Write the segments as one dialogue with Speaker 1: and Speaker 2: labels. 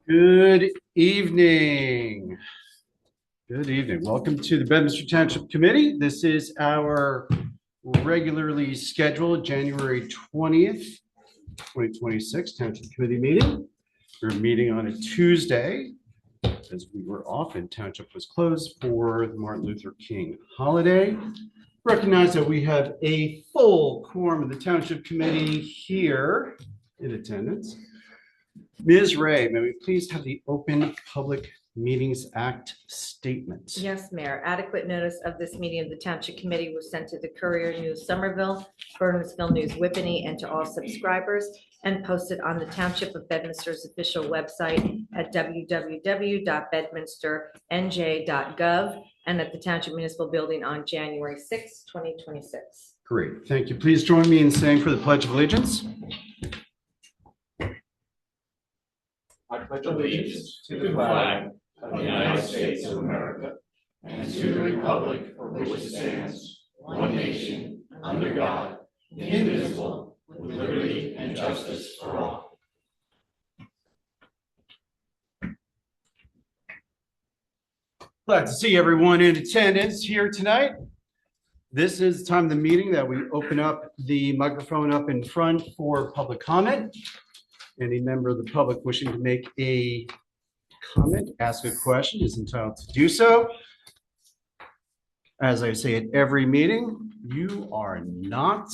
Speaker 1: Good evening. Good evening. Welcome to the Bedminster Township Committee. This is our regularly scheduled January 20th, 2026 Township Committee meeting. We're meeting on a Tuesday as we were off and Township was closed for the Martin Luther King holiday. Recognize that we have a full quorum of the Township Committee here in attendance. Ms. Ray, may we please have the Open Public Meetings Act statement?
Speaker 2: Yes, Mayor. Adequate notice of this meeting of the Township Committee was sent to the Courier News Somerville, Burnhamsville News Whippany, and to all subscribers, and posted on the Township of Bedminster's official website at www.bedminsternj.gov and at the Township Municipal Building on January 6, 2026.
Speaker 1: Great. Thank you. Please join me in saying for the Pledge of Allegiance.
Speaker 3: I pledge allegiance to the flag of the United States of America and to the republic for which it stands, one nation, under God, indivisible, with liberty and justice for all.
Speaker 1: Glad to see everyone in attendance here tonight. This is the time of the meeting that we open up the microphone up in front for public comment. Any member of the public wishing to make a comment, ask a question is entitled to do so. As I say at every meeting, you are not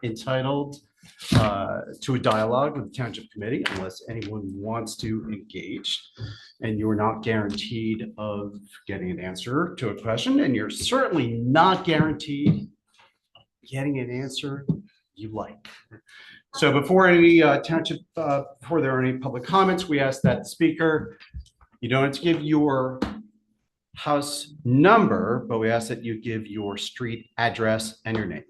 Speaker 1: entitled to a dialogue with the Township Committee unless anyone wants to engage. And you're not guaranteed of getting an answer to a question, and you're certainly not guaranteed getting an answer you like. So before any before there are any public comments, we ask that the speaker, you don't have to give your house number, but we ask that you give your street address and your name.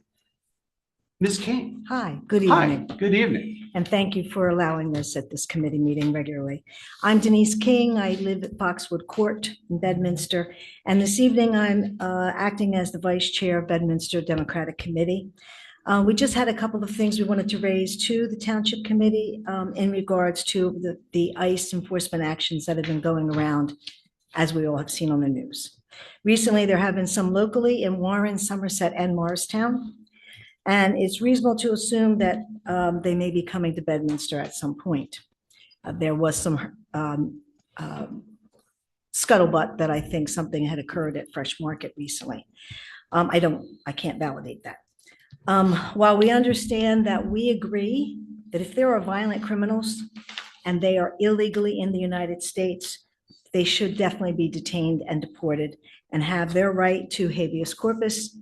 Speaker 1: Ms. King.
Speaker 4: Hi, good evening.
Speaker 1: Hi, good evening.
Speaker 4: And thank you for allowing this at this committee meeting regularly. I'm Denise King. I live at Foxwood Court in Bedminster. And this evening I'm acting as the vice chair of Bedminster Democratic Committee. We just had a couple of things we wanted to raise to the Township Committee in regards to the ICE enforcement actions that have been going around, as we all have seen on the news. Recently, there have been some locally in Warren, Somerset, and Morristown, and it's reasonable to assume that they may be coming to Bedminster at some point. There was some scuttlebutt that I think something had occurred at Fresh Market recently. I can't validate that. While we understand that we agree that if there are violent criminals and they are illegally in the United States, they should definitely be detained and deported and have their right to habeas corpus.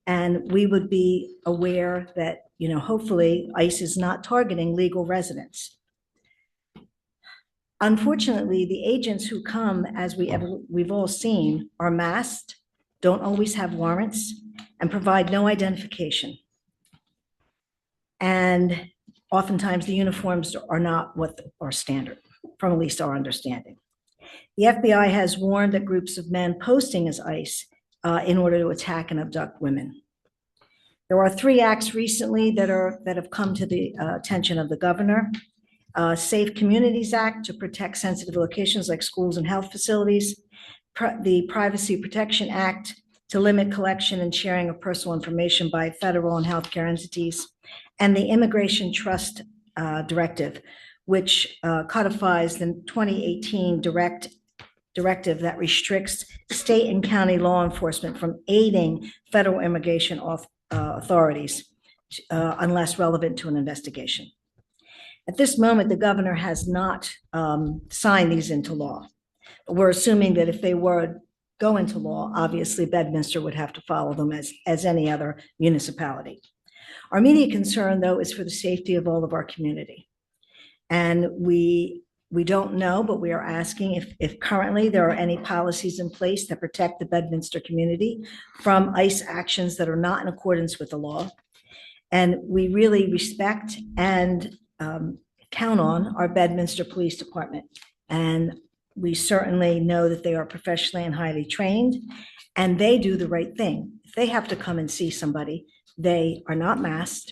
Speaker 4: And we would be aware that, hopefully ICE is not targeting legal residents. Unfortunately, the agents who come, as we've all seen, are masked, don't always have warrants, and provide no identification. And oftentimes the uniforms are not what are standard, from at least our understanding. The FBI has warned that groups of men posting as ICE in order to attack and abduct women. There are 3 acts recently that have come to the attention of the governor. Safe Communities Act to protect sensitive locations like schools and health facilities. The Privacy Protection Act to limit collection and sharing of personal information by federal and healthcare entities, and the Immigration Trust Directive, which codifies the 2018 directive that restricts state and county law enforcement from aiding federal immigration authorities unless relevant to an investigation. At this moment, the governor has not signed these into law. We're assuming that if they were go into law, obviously Bedminster would have to follow them as any other municipality. Our immediate concern, though, is for the safety of all of our community. And we don't know, but we are asking if currently there are any policies in place that protect the Bedminster community from ICE actions that are not in accordance with the law. And we really respect and count on our Bedminster Police Department. And we certainly know that they are professionally and highly trained, and they do the right thing. If they have to come and see somebody, they are not masked,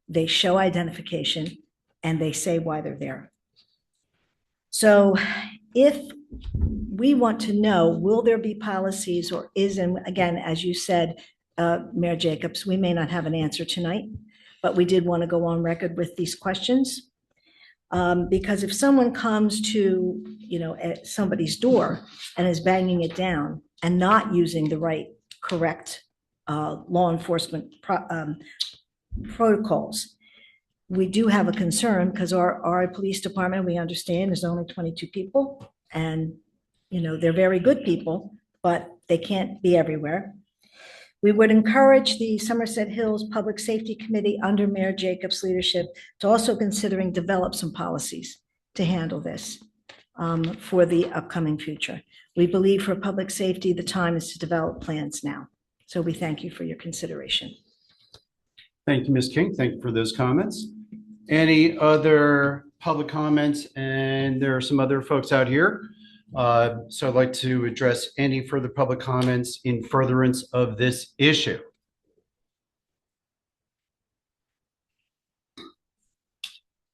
Speaker 4: they show identification, and they say why they're there. So if we want to know, will there be policies or and again, as you said, Mayor Jacobs, we may not have an answer tonight, but we did want to go on record with these questions. Because if someone comes to, at somebody's door and is banging it down and not using the right, correct law enforcement protocols, we do have a concern because our police department, we understand, is only 22 people. And, they're very good people, but they can't be everywhere. We would encourage the Somerset Hills Public Safety Committee under Mayor Jacobs' leadership to also considering develop some policies to handle this for the upcoming future. We believe for public safety, the time is to develop plans now. So we thank you for your consideration.
Speaker 1: Thank you, Ms. King. Thank you for those comments. Any other public comments? And there are some other folks out here. So I'd like to address any further public comments in furtherance of this issue.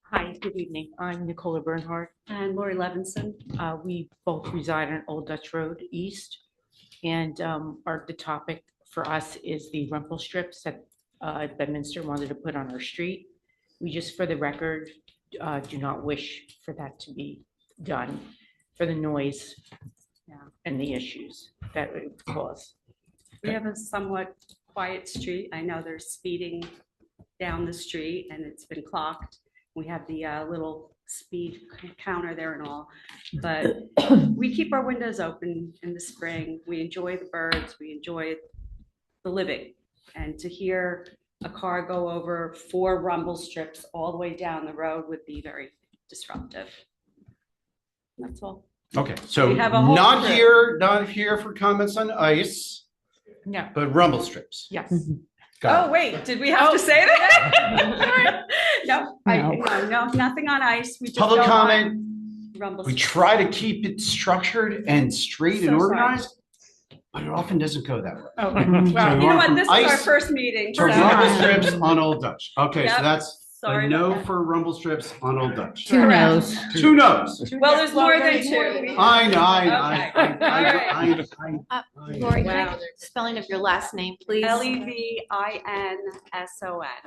Speaker 5: Hi, good evening. I'm Nicola Bernhardt.
Speaker 6: And Lori Levinson.
Speaker 5: We both reside on Old Dutch Road East. And the topic for us is the rumple strips that Bedminster wanted to put on our street. We just, for the record, do not wish for that to be done for the noise and the issues that it would cause.
Speaker 6: We have a somewhat quiet street. I know there's speeding down the street and it's been clocked. We have the little speed counter there and all, but we keep our windows open in the spring. We enjoy the birds. We enjoy the living. And to hear a car go over 4 rumble strips all the way down the road would be very disruptive. That's all.
Speaker 1: Okay, so
Speaker 6: We have a whole
Speaker 1: not
Speaker 6: crew.
Speaker 1: here for comments on ice,
Speaker 5: No,
Speaker 1: but rumble strips.
Speaker 5: yes.
Speaker 1: Got
Speaker 6: Oh,
Speaker 1: it.
Speaker 6: wait, did we have to say that? No, nothing on ice. We just
Speaker 1: Public
Speaker 6: don't want
Speaker 1: comment.
Speaker 6: rumble
Speaker 1: We
Speaker 6: strips.
Speaker 1: try to keep it structured and straight and
Speaker 6: So sorry.
Speaker 1: organized, but it often doesn't go that way.
Speaker 6: Okay.
Speaker 1: So
Speaker 6: Well,
Speaker 1: we
Speaker 6: you know
Speaker 1: went
Speaker 6: what?
Speaker 1: from
Speaker 6: This is our
Speaker 1: ice
Speaker 6: first meeting.
Speaker 1: To
Speaker 6: so-
Speaker 1: rumble strips on Old Dutch. Okay, so
Speaker 6: Yep,
Speaker 1: that's a
Speaker 6: sorry
Speaker 1: no
Speaker 6: about that.
Speaker 1: for rumble strips on Old Dutch.
Speaker 2: Two
Speaker 6: Correct.
Speaker 2: no's.
Speaker 1: 2 no's.
Speaker 6: Well, there's more than 2.
Speaker 1: I know,
Speaker 2: Lori, can I
Speaker 6: Wow.
Speaker 2: get the spelling of your last name, please?
Speaker 6: Levinson.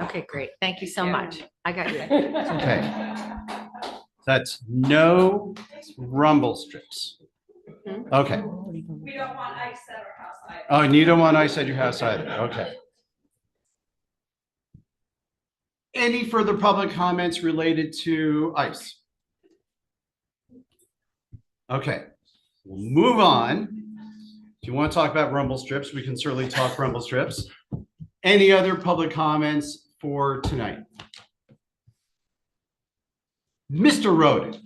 Speaker 2: Okay, great. Thank you so
Speaker 6: Yeah.
Speaker 2: much. I got you.
Speaker 1: Okay. That's no rumble strips. Okay.
Speaker 6: We don't want ice at our house either.
Speaker 1: Oh, and you don't want ice at your house either. Okay. Any further public comments related to ice? Okay, we'll move on. If you want to talk about rumble strips, we can certainly talk rumble strips. Any other public comments for tonight? Mr. Roden.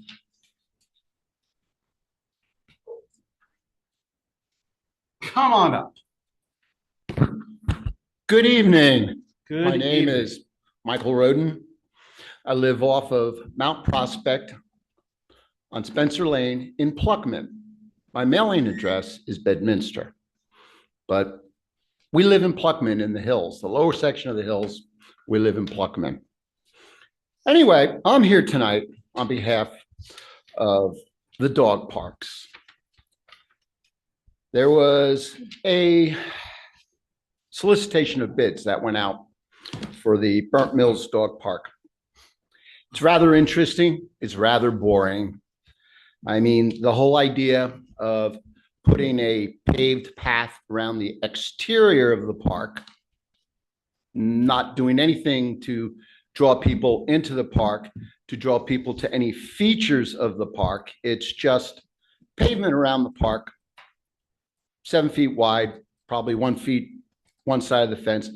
Speaker 1: Come on up.
Speaker 7: Good evening.
Speaker 1: Good
Speaker 7: My name
Speaker 1: evening.
Speaker 7: is Michael Roden. I live off of Mount Prospect on Spencer Lane in Pluckman. My mailing address is Bedminster, but we live in Pluckman in the hills, the lower section of the hills. We live in Pluckman. Anyway, I'm here tonight on behalf of the dog parks. There was a solicitation of bids that went out for the Burnt Mills Dog Park. It's rather interesting. It's rather boring. I mean, the whole idea of putting a paved path around the exterior of the park, not doing anything to draw people into the park, to draw people to any features of the park. It's just pavement around the park, 7 feet wide, probably 1 feet, one side of the fence.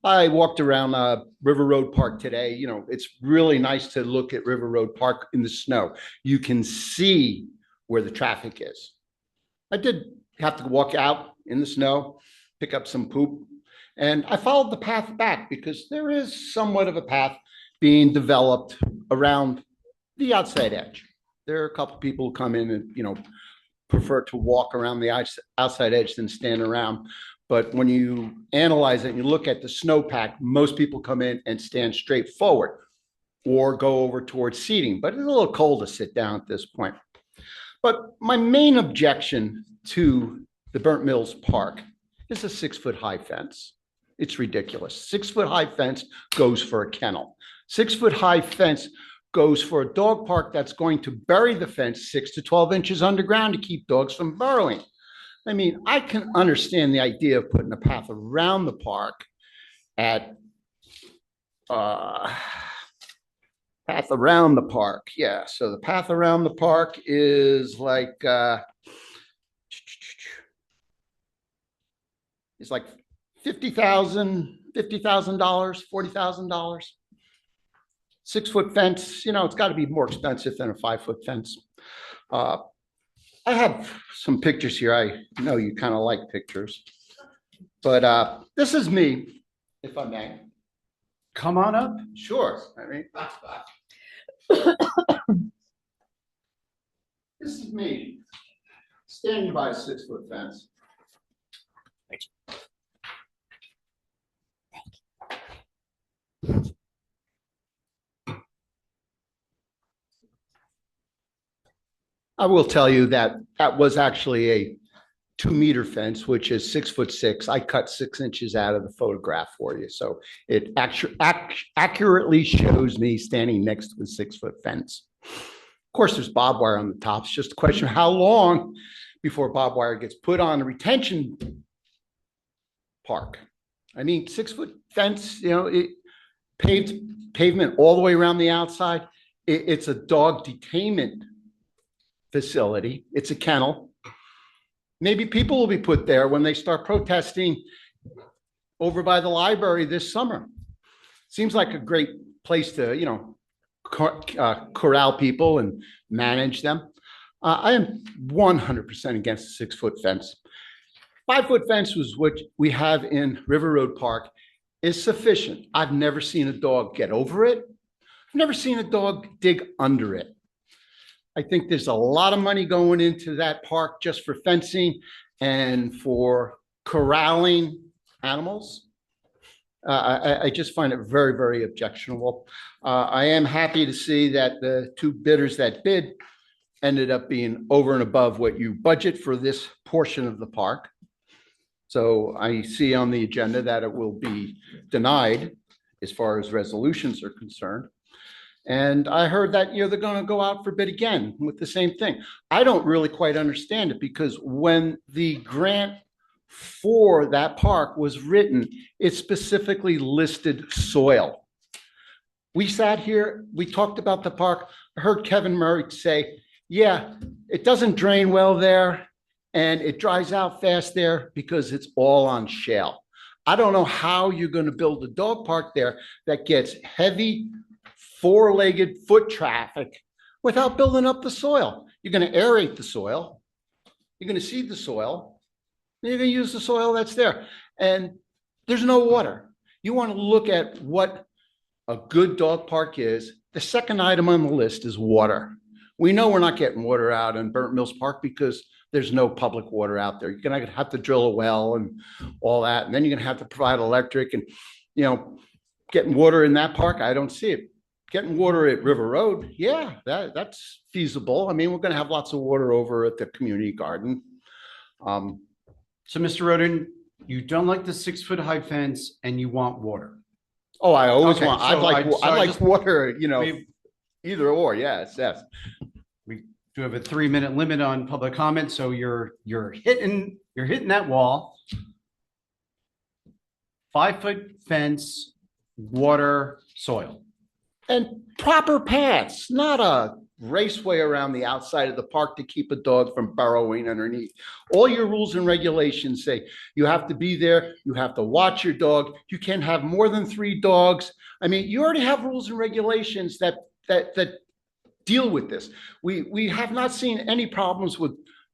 Speaker 7: I walked around River Road Park today. You know, it's really nice to look at River Road Park in the snow. You can see where the traffic is. I did have to walk out in the snow, pick up some poop, and I followed the path back because there is somewhat of a path being developed around the outside edge. There are a couple people who come in and, you know, prefer to walk around the outside edge than stand around. But when you analyze it and you look at the snowpack, most people come in and stand straight forward or go over towards seating, but it's a little cold to sit down at this point. But my main objection to the Burnt Mills Park is a 6-foot high fence. It's ridiculous. 6-foot high fence goes for a kennel. 6-foot high fence goes for a dog park that's going to bury the fence 6 to 12 inches underground to keep dogs from burrowing. I mean, I can understand the idea of putting a path around the park at path around the park. Yeah, so the path around the park is like it's like $50,000, $40,000. 6-foot fence, it's got to be more expensive than a 5-foot fence. I have some pictures here. I know you kind of like pictures, but this is me, if I may.
Speaker 1: Come on up.
Speaker 7: Sure. I mean, this is me standing by a 6-foot fence.
Speaker 1: Thanks.
Speaker 7: I will tell you that that was actually a 2-meter fence, which is 6'6". I cut 6 inches out of the photograph for you. So it accurately shows me standing next to a 6-foot fence. Of course, there's barbed wire on the top. It's just a question of how long before barbed wire gets put on the retention park. I mean, 6-foot fence, pavement all the way around the outside. It's a dog detainment facility. It's a kennel. Maybe people will be put there when they start protesting over by the library this summer. Seems like a great place to, corral people and manage them. I am 100% against a 6-foot fence. 5-foot fence was what we have in River Road Park is sufficient. I've never seen a dog get over it. I've never seen a dog dig under it. I think there's a lot of money going into that park just for fencing and for corralling animals. I just find it very, very objectionable. I am happy to see that the 2 bidders that bid ended up being over and above what you budget for this portion of the park. So I see on the agenda that it will be denied as far as resolutions are concerned. And I heard that, they're going to go out for bid again with the same thing. I don't really quite understand it because when the grant for that park was written, it specifically listed soil. We sat here, we talked about the park. I heard Kevin Murray say, yeah, it doesn't drain well there and it dries out fast there because it's all on shale. I don't know how you're going to build a dog park there that gets heavy 4-legged foot traffic without building up the soil. You're going to aerate the soil. You're going to seed the soil. And you're going to use the soil that's there. And there's no water. You want to look at what a good dog park is. The second item on the list is water. We know we're not getting water out in Burnt Mills Park because there's no public water out there. You're going to have to drill a well and all that. And then you're going to have to provide electric and, getting water in that park. I don't see it. Getting water at River Road, yeah, that's feasible. I mean, we're going to have lots of water over at the community garden.
Speaker 1: So, Mr. Roden, you don't like the 6-foot high fence and you want water.
Speaker 7: Oh, I always
Speaker 1: Okay,
Speaker 7: want.
Speaker 1: so
Speaker 7: I'd like
Speaker 1: just-
Speaker 7: water.
Speaker 1: We've-
Speaker 7: Either or. Yes.
Speaker 1: We do have a 3-minute limit on public comment, so you're hitting that wall. 5-foot fence, water, soil.
Speaker 7: And proper paths, not a raceway around the outside of the park to keep a dog from burrowing underneath. All your rules and regulations say you have to be there, you have to watch your dog, you can't have more than 3 dogs. I mean, you already have rules and regulations that deal with this. We have not seen any problems with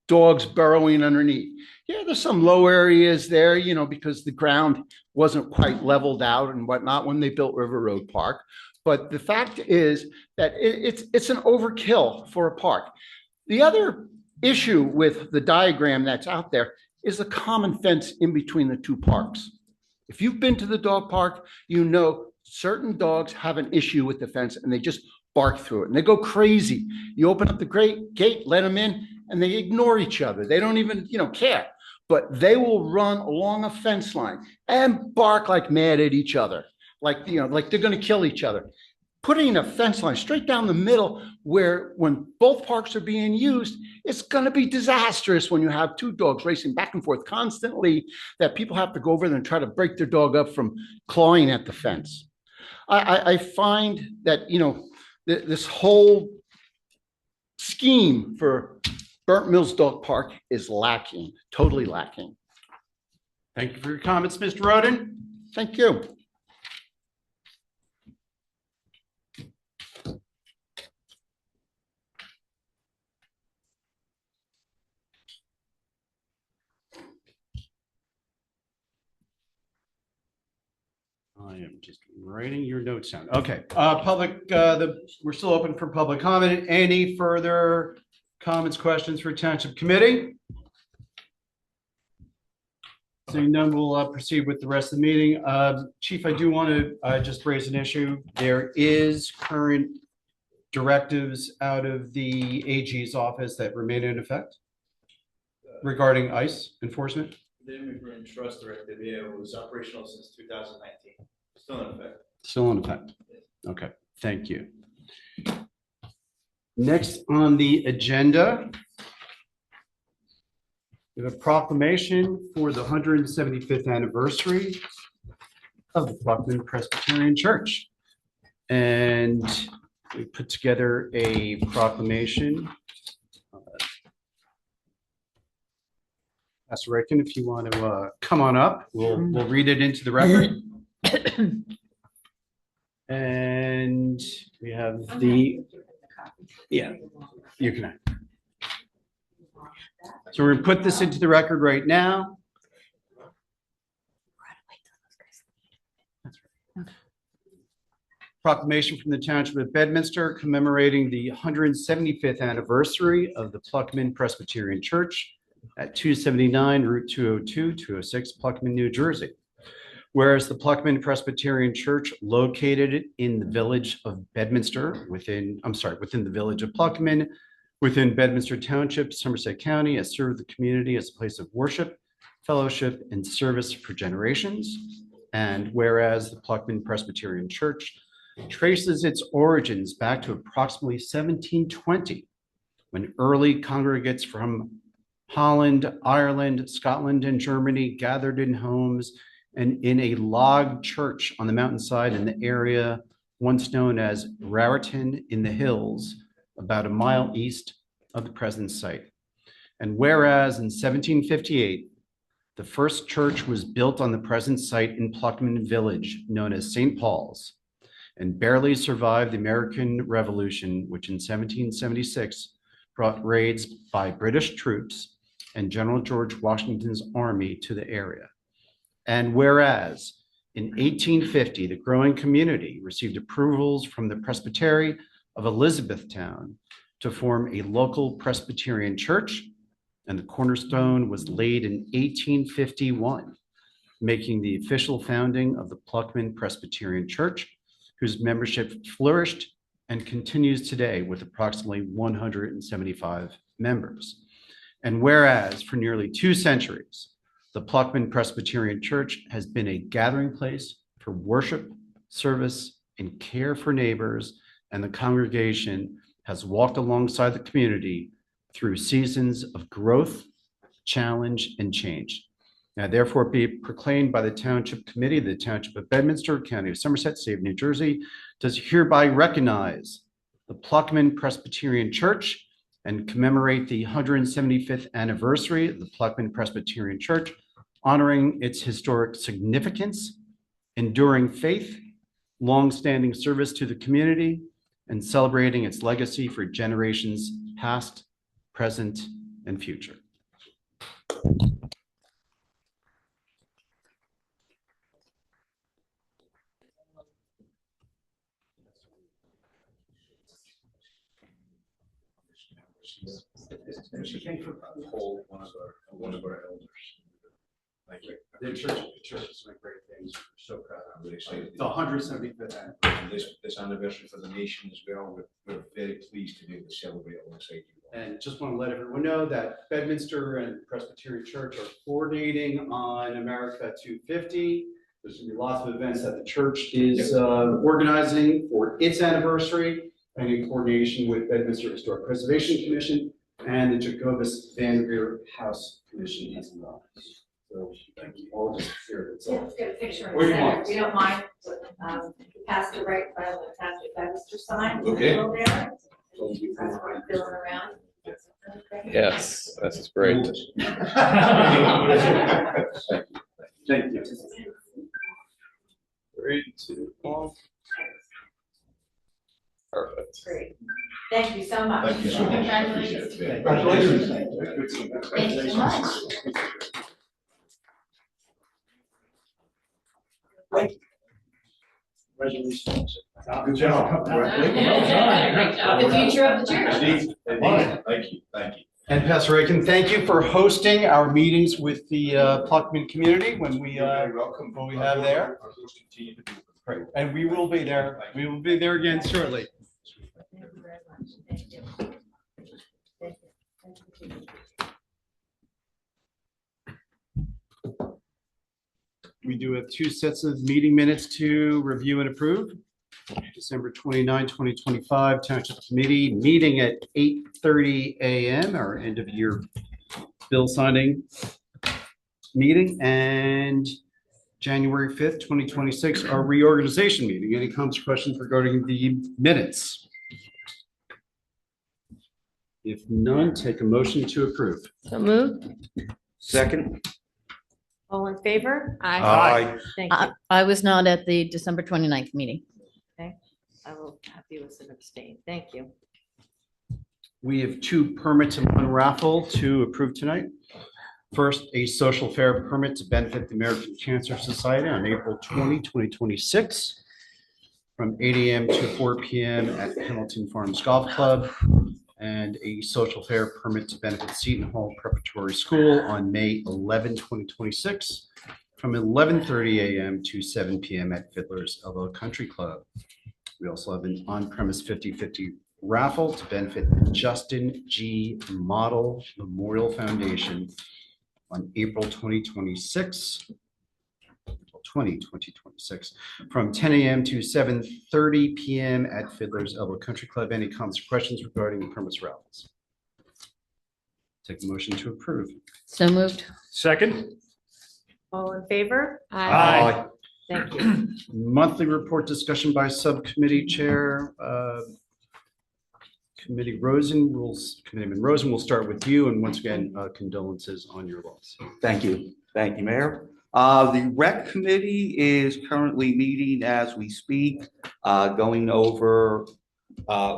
Speaker 7: dogs burrowing underneath. Yeah, there's some low areas there, because the ground wasn't quite leveled out and whatnot when they built River Road Park. But the fact is that it's an overkill for a park. The other issue with the diagram that's out there is the common fence in between the 2 parks. If you've been to the dog park, certain dogs have an issue with the fence and they just bark through it and they go crazy. You open up the gate, let them in, and they ignore each other. They don't even, care. But they will run along a fence line and bark like mad at each other, like they're going to kill each other. Putting a fence line straight down the middle where when both parks are being used, it's going to be disastrous when you have two dogs racing back and forth constantly that people have to go over there and try to break their dog up from clawing at the fence. I find that, this whole scheme for Burnt Mills Dog Park is lacking, totally lacking.
Speaker 1: Thank you for your comments, Mr. Roden.
Speaker 7: Thank you.
Speaker 1: I am just writing your notes down. Okay, we're still open for public comment. Any further comments, questions for Township Committee? Seeing none, we'll proceed with the rest of the meeting. Chief, I do want to just raise an issue. There is current directives out of the AG's office that remain in effect regarding ICE enforcement.
Speaker 3: The immigrant trust directive, yeah, it was operational since 2019. Still in effect.
Speaker 1: Still in effect. Okay, thank you. Next on the agenda, we have a proclamation for the 175th anniversary of the Buckman Presbyterian Church. And we put together a proclamation. Pastor Ricken, if you want to come on up, we'll read it into the record. And we have yeah, you can. So we're going to put this into the record right now. Proclamation from the Township of Bedminster commemorating the 175th anniversary of the Pluckman Presbyterian Church at 279 Route 202-206, Pluckman, New Jersey. Whereas the Pluckman Presbyterian Church, located in the village of Bedminster, within the village of Pluckman, within Bedminster Township, Somerset County, has served the community as a place of worship, fellowship, and service for generations. And whereas the Pluckman Presbyterian Church traces its origins back to approximately 1720, when early congregates from Holland, Ireland, Scotland, and Germany gathered in homes and in a log church on the mountainside in the area once known as Raritan in the Hills, about a mile east of the present site. And whereas in 1758, the first church was built on the present site in Pluckman Village, known as St. Paul's, and barely survived the American Revolution, which in 1776 brought raids by British troops and General George Washington's army to the area. And whereas in 1850, the growing community received approvals from the Presbytery of Elizabethtown to form a local Presbyterian church, and the cornerstone was laid in 1851, making the official founding of the Pluckman Presbyterian Church, whose membership flourished and continues today with approximately 175 members. And whereas for nearly 2 centuries, the Pluckman Presbyterian Church has been a gathering place for worship, service, and care for neighbors, and the congregation has walked alongside the community through seasons of growth, challenge, and change. Now, therefore, be proclaimed by the Township Committee of the Township of Bedminster, County of Somerset, State of New Jersey, does hereby recognize the Pluckman Presbyterian Church and commemorate the 175th anniversary of the Pluckman Presbyterian Church, honoring its historic significance, enduring faith, long-standing service to the community, and celebrating its legacy for generations past, present, and future.
Speaker 3: She came from Cole, one of our elders. Thank you.
Speaker 1: The church is doing great things. We're so proud of
Speaker 3: They say
Speaker 1: it. The 175th anniversary.
Speaker 3: this anniversary for the nation as well. We're very pleased to be able to celebrate alongside you all.
Speaker 1: And just want to let everyone know that Bedminster and Presbyterian Church are coordinating on America 250. There's going to be lots of events that the church is organizing for its anniversary, and in coordination with Bedminster Historic Preservation Commission and the Jacobus Vanderveer House Commission as well. So thank you all just here.
Speaker 2: Yeah, let's get a picture in
Speaker 1: Where
Speaker 2: the
Speaker 1: do you
Speaker 2: center.
Speaker 1: want?
Speaker 2: We don't mind. Pass it right by the Township Bedminster sign.
Speaker 3: Okay.
Speaker 2: Over there. That's what I'm feeling around.
Speaker 3: Yes, this is great.
Speaker 1: Thank you.
Speaker 3: 3, 2, 1. Perfect.
Speaker 2: Great. Thank you so much.
Speaker 3: Thank you so much.
Speaker 2: Congratulations.
Speaker 1: Congratulations.
Speaker 2: Thank you so much.
Speaker 3: Good job.
Speaker 2: Great job. The future of the church.
Speaker 3: Thank you, thank you.
Speaker 1: And Pastor Aiken, thank you for hosting our meetings with the Pluckman community when we
Speaker 3: welcome.
Speaker 1: when we have there.
Speaker 3: Our hosts continue to do.
Speaker 1: Great. And we will be there. We will be there again shortly.
Speaker 2: Thank you very much. Thank you. Thank you.
Speaker 1: We do have 2 sets of meeting minutes to review and approve. December 29, 2025, Township Committee meeting at 8:30 a.m., our end of year bill signing meeting, and January 5th, 2026, our reorganization meeting. Any comments or questions regarding the minutes? If none, take a motion to approve.
Speaker 5: So moved.
Speaker 3: Second.
Speaker 2: All in favor?
Speaker 3: Aye.
Speaker 2: Thank you.
Speaker 8: I was not at the December 29th meeting.
Speaker 2: I will have you as an abstain. Thank you.
Speaker 1: We have 2 permits and 1 raffle to approve tonight. First, a social fair permit to benefit the American Cancer Society on April 20, 2026, from 8 a.m. to 4 p.m. at Hamilton Farms Golf Club, and a social fair permit to benefit Seton Hall Preparatory School on May 11, 2026, from 11:30 a.m. to 7 p.m. at Fiddler's Elbow Country Club. We also have an on-premise 50/50 raffle to benefit Justin G. Model Memorial Foundation on April 2026, from 10 a.m. to 7:30 p.m. at Fiddler's Elbow Country Club. Any comments or questions regarding the permits raffles? Take a motion to approve.
Speaker 8: So moved.
Speaker 3: Second.
Speaker 2: All in favor?
Speaker 3: Aye.
Speaker 2: Thank you.
Speaker 1: Monthly report discussion by subcommittee chair. Committeeman Rosen, we'll start with you. And once again, condolences on your loss.
Speaker 9: Thank you. Thank you, Mayor. The rec committee is currently meeting as we speak, going over,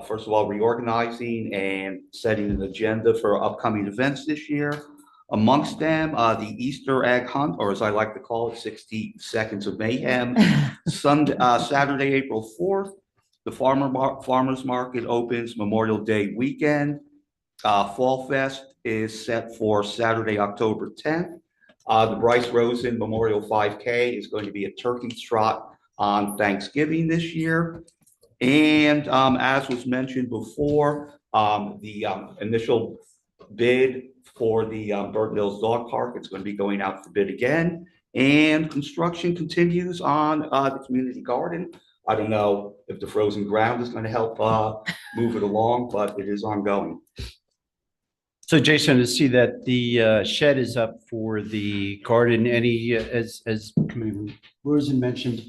Speaker 9: first of all, reorganizing and setting an agenda for upcoming events this year. Amongst them, the Easter egg hunt, or as I like to call it, 60 Seconds of Mayhem, Saturday, April 4th. The farmers market opens Memorial Day weekend. Fall Fest is set for Saturday, October 10th. The Bryce Rosen Memorial 5K is going to be a turkey trot on Thanksgiving this year. And as was mentioned before, the initial bid for the Burnt Mills Dog Park, it's going to be going out for bid again. And construction continues on the community garden. I don't know if the frozen ground is going to help move it along, but it is ongoing.
Speaker 1: So Jason, to see that the shed is up for the garden, any, as Committeeman Rosen mentioned,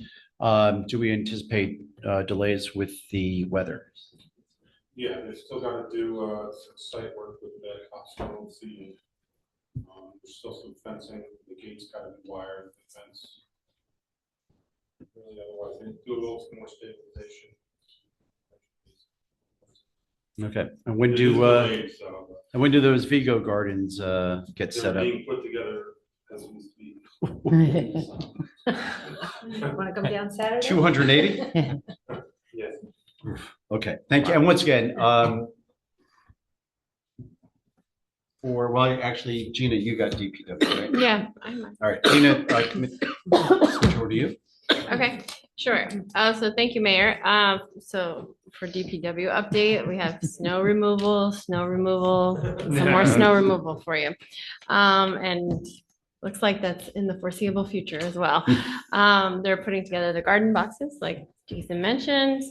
Speaker 1: do we anticipate delays with the weather?
Speaker 10: Yeah, they still got to do some site work with the hospital, see. There's still some fencing, the gates got to be wired, the fence. Really, otherwise, they do a little more stabilization.
Speaker 1: Okay, and when do those Vigo gardens get set up?
Speaker 10: They're being put together as we speak.
Speaker 2: Want to come down Saturday?
Speaker 1: 280?
Speaker 10: Yes.
Speaker 1: Okay, thank you. And once again, actually, Gina, you got DPW, right?
Speaker 11: Yeah.
Speaker 1: All right, Gina, switch over to you.
Speaker 11: Okay. Sure. So thank you, Mayor. So for DPW update, we have snow removal, some more snow removal for you. And looks like that's in the foreseeable future as well. They're putting together the garden boxes, like Jason mentioned,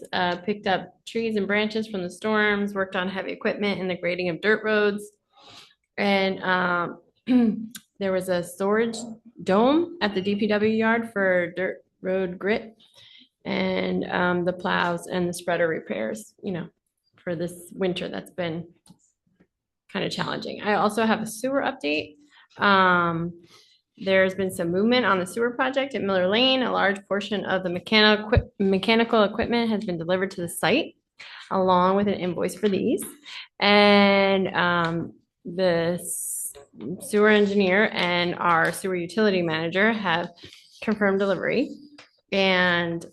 Speaker 11: picked up trees and branches from the storms, worked on heavy equipment and the grading of dirt roads. And there was a storage dome at the DPW yard for dirt road grit and the plows and the spreader repairs, for this winter that's been kind of challenging. I also have a sewer update. There's been some movement on the sewer project at Miller Lane. A large portion of the mechanical equipment has been delivered to the site, along with an invoice for these. And the sewer engineer and our sewer utility manager have confirmed delivery. And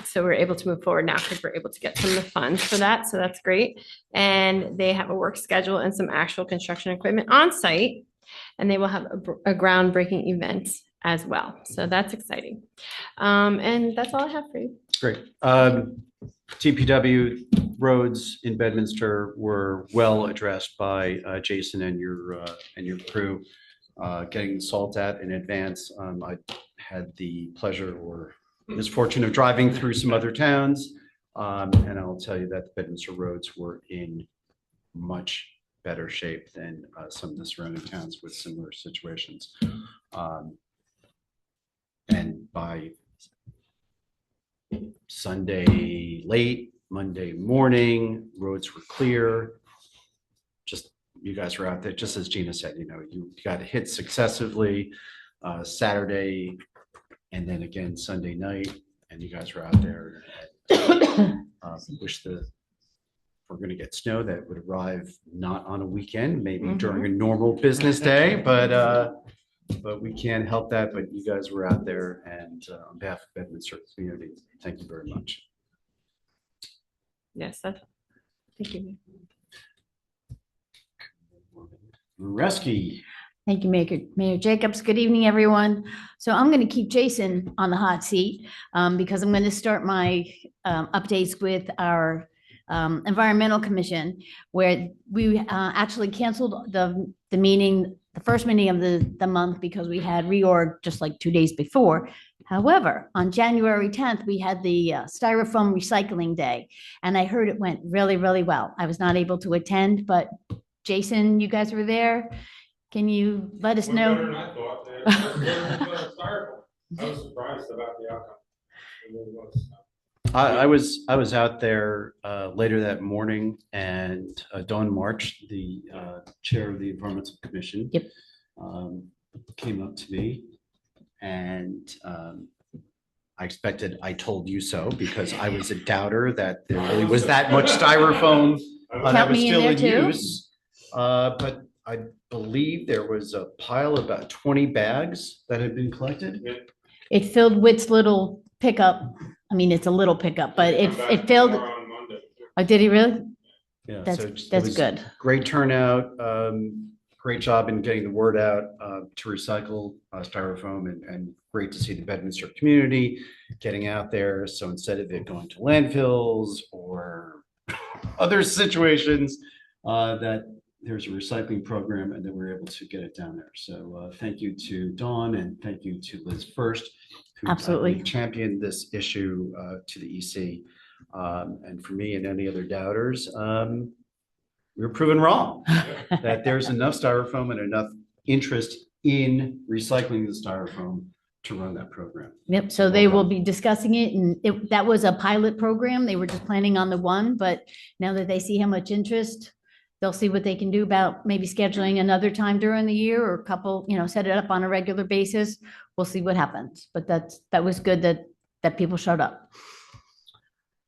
Speaker 11: so we're able to move forward now because we're able to get some of the funds for that. So that's great. And they have a work schedule and some actual construction equipment on site. And they will have a groundbreaking event as well. So that's exciting. And that's all I have for you.
Speaker 1: Great. TPW roads in Bedminster were well addressed by Jason and your crew, getting salt at in advance. I had the pleasure or misfortune of driving through some other towns, and I'll tell you that the Bedminster roads were in much better shape than some of the surrounding towns with similar situations. And by Sunday late, Monday morning, roads were clear. Just, you guys were out there, just as Gina said, you got hit successively Saturday and then again Sunday night, and you guys were out there. Wish we're going to get snow that would arrive not on a weekend, maybe during a normal business day, but we can't help that. But you guys were out there, and on behalf of Bedminster community, thank you very much.
Speaker 11: Yes, thank you.
Speaker 1: Reski.
Speaker 8: Thank you, Mayor Jacobs. Good evening, everyone. So I'm going to keep Jason on the hot seat because I'm going to start my updates with our Environmental Commission, where we actually canceled the meeting, the first meeting of the month, because we had reorg just like 2 days before. However, on January 10th, we had the styrofoam recycling day, and I heard it went really, really well. I was not able to attend, but Jason, you guys were there. Can you let us know?
Speaker 10: Better than I thought. I was surprised about the outcome. It really was.
Speaker 1: I was out there later that morning, and Dawn March, the chair of the Environmental Commission,
Speaker 8: Yep.
Speaker 1: Came up to me, and I expected "I told you so" because I was a doubter that there really was that much styrofoam that was still in use. But I believe there was a pile of about 20 bags that had been collected.
Speaker 8: It filled Witt's little pickup. I mean, it's a little pickup, but it filled. Oh, did he really?
Speaker 1: Yeah,
Speaker 8: that's good.
Speaker 1: Great turnout. Great job in getting the word out to recycle styrofoam, and great to see the Bedminster community getting out there. So instead of it going to landfills or other situations, that there's a recycling program and that we're able to get it down there. So thank you to Dawn, and thank you to Liz First, who
Speaker 8: absolutely
Speaker 1: championed this issue to the EC. And for me and any other doubters, we were proven wrong that there's enough styrofoam and enough interest in recycling the styrofoam to run that program.
Speaker 8: Yep. So they will be discussing it, and that was a pilot program. They were just planning on the one, but now that they see how much interest, they'll see what they can do about maybe scheduling another time during the year, or a couple, set it up on a regular basis. We'll see what happens, but that was good that people showed up.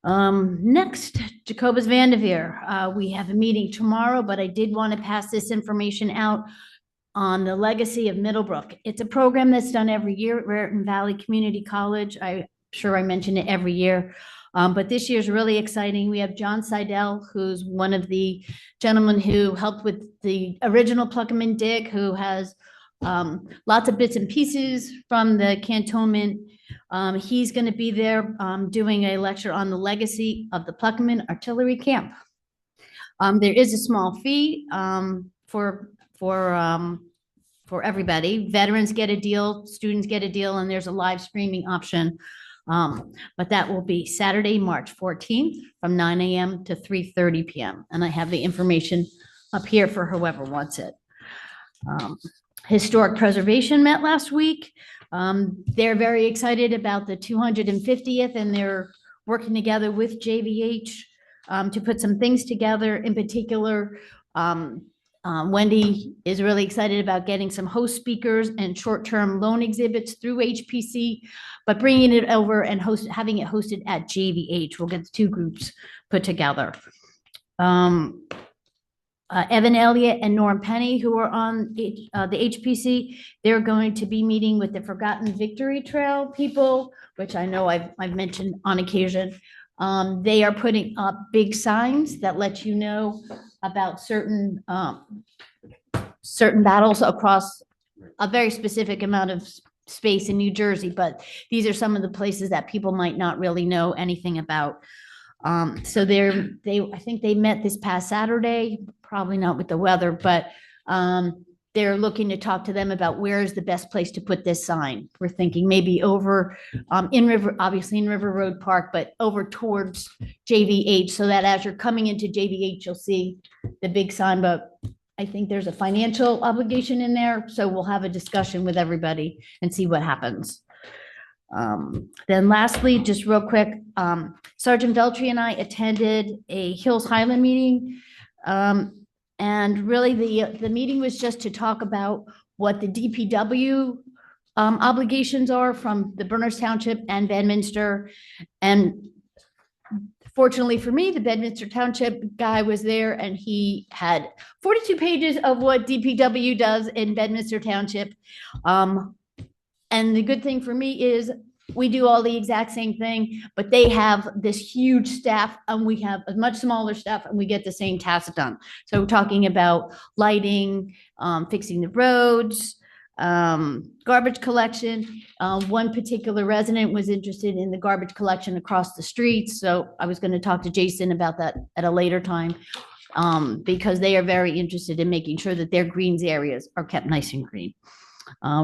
Speaker 8: Next, Jacobus Vanderveer. We have a meeting tomorrow, but I did want to pass this information out on the legacy of Middlebrook. It's a program that's done every year at Raritan Valley Community College. I'm sure I mention it every year. But this year's really exciting. We have John Seidel, who's one of the gentlemen who helped with the original Pluck 'em and Dig, who has lots of bits and pieces from the cantonment He's going to be there doing a lecture on the legacy of the Pluckerman Artillery Camp. There is a small fee for everybody. Veterans get a deal, students get a deal, and there's a live streaming option. But that will be Saturday, March 14th from 9 a.m. to 3:30 p.m. And I have the information up here for whoever wants it. Historic Preservation met last week. They're very excited about the 250th, and they're working together with JVH to put some things together. In particular, Wendy is really excited about getting some host speakers and short-term loan exhibits through HPC, but bringing it over and having it hosted at JVH. We'll get the two groups put together. Evan Elliott and Norm Penny, who are on the HPC, they're going to be meeting with the Forgotten Victory Trail people, which I know I've mentioned on occasion. They are putting up big signs that let you know about certain battles across a very specific amount of space in New Jersey, but these are some of the places that people might not really know anything about. So I think they met this past Saturday, probably not with the weather, but they're looking to talk to them about where is the best place to put this sign. We're thinking maybe over obviously in River Road Park, but over towards JVH, so that as you're coming into JVH, you'll see the big sign. But I think there's a financial obligation in there, so we'll have a discussion with everybody and see what happens. Then lastly, just real quick, Sergeant Veltri and I attended a Hills Highland meeting. And really the meeting was just to talk about what the DPW obligations are from the Berners Township and Bedminster. And fortunately for me, the Bedminster Township guy was there, and he had 42 pages of what DPW does in Bedminster Township. And the good thing for me is we do all the exact same thing, but they have this huge staff and we have a much smaller staff, and we get the same tasks done. So we're talking about lighting, fixing the roads, garbage collection. One particular resident was interested in the garbage collection across the streets. So I was going to talk to Jason about that at a later time, because they are very interested in making sure that their greens areas are kept nice and green.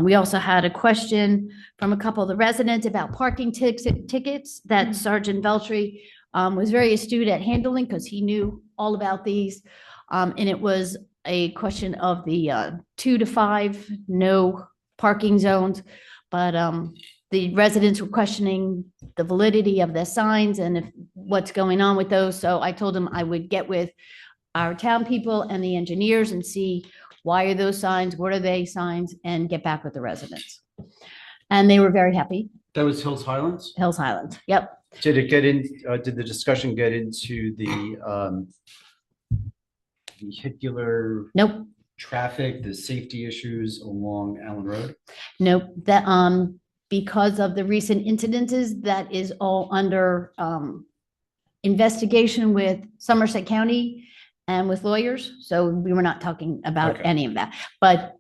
Speaker 8: We also had a question from a couple of the residents about parking tickets that Sergeant Veltri was very astute at handling, because he knew all about these. And it was a question of the 2 to 5 no parking zones. But the residents were questioning the validity of the signs and what's going on with those. So I told them I would get with our town people and the engineers and see why are those signs, what are they signs, and get back with the residents. And they were very happy.
Speaker 1: That was Hills Highlands?
Speaker 8: Hills Highlands, yep.
Speaker 1: Did it get in, did the discussion get into the vehicular
Speaker 8: Nope,
Speaker 1: traffic, the safety issues along Allen Road?
Speaker 8: nope, that, because of the recent incidences, that is all under investigation with Somerset County and with lawyers. So we were not talking about any of that. But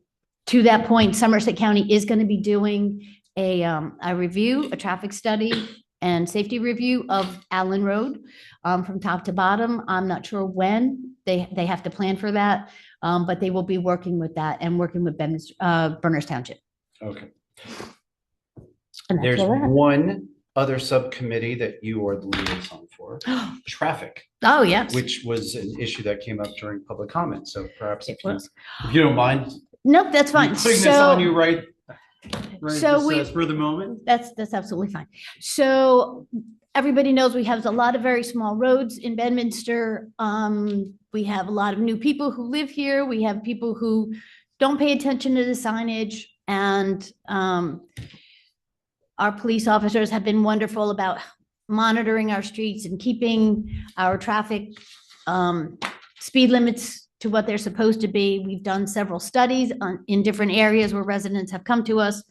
Speaker 8: to that point, Somerset County is going to be doing a review, a traffic study and safety review of Allen Road from top to bottom. I'm not sure when they have to plan for that, but they will be working with that and working with Berners Township.
Speaker 1: Okay.
Speaker 8: And that's
Speaker 1: There's
Speaker 8: all I have.
Speaker 1: one other subcommittee that you are the liaison for, traffic,
Speaker 8: Oh, yes.
Speaker 1: which was an issue that came up during public comment. So perhaps
Speaker 8: It
Speaker 1: if you,
Speaker 8: was.
Speaker 1: if you don't mind
Speaker 8: Nope, that's fine.
Speaker 1: putting this on you
Speaker 8: So
Speaker 1: right
Speaker 8: So
Speaker 1: this, for the moment.
Speaker 8: that's absolutely fine. So everybody knows we have a lot of very small roads in Bedminster. We have a lot of new people who live here. We have people who don't pay attention to the signage, and our police officers have been wonderful about monitoring our streets and keeping our traffic speed limits to what they're supposed to be. We've done several studies in different areas where residents have come to us.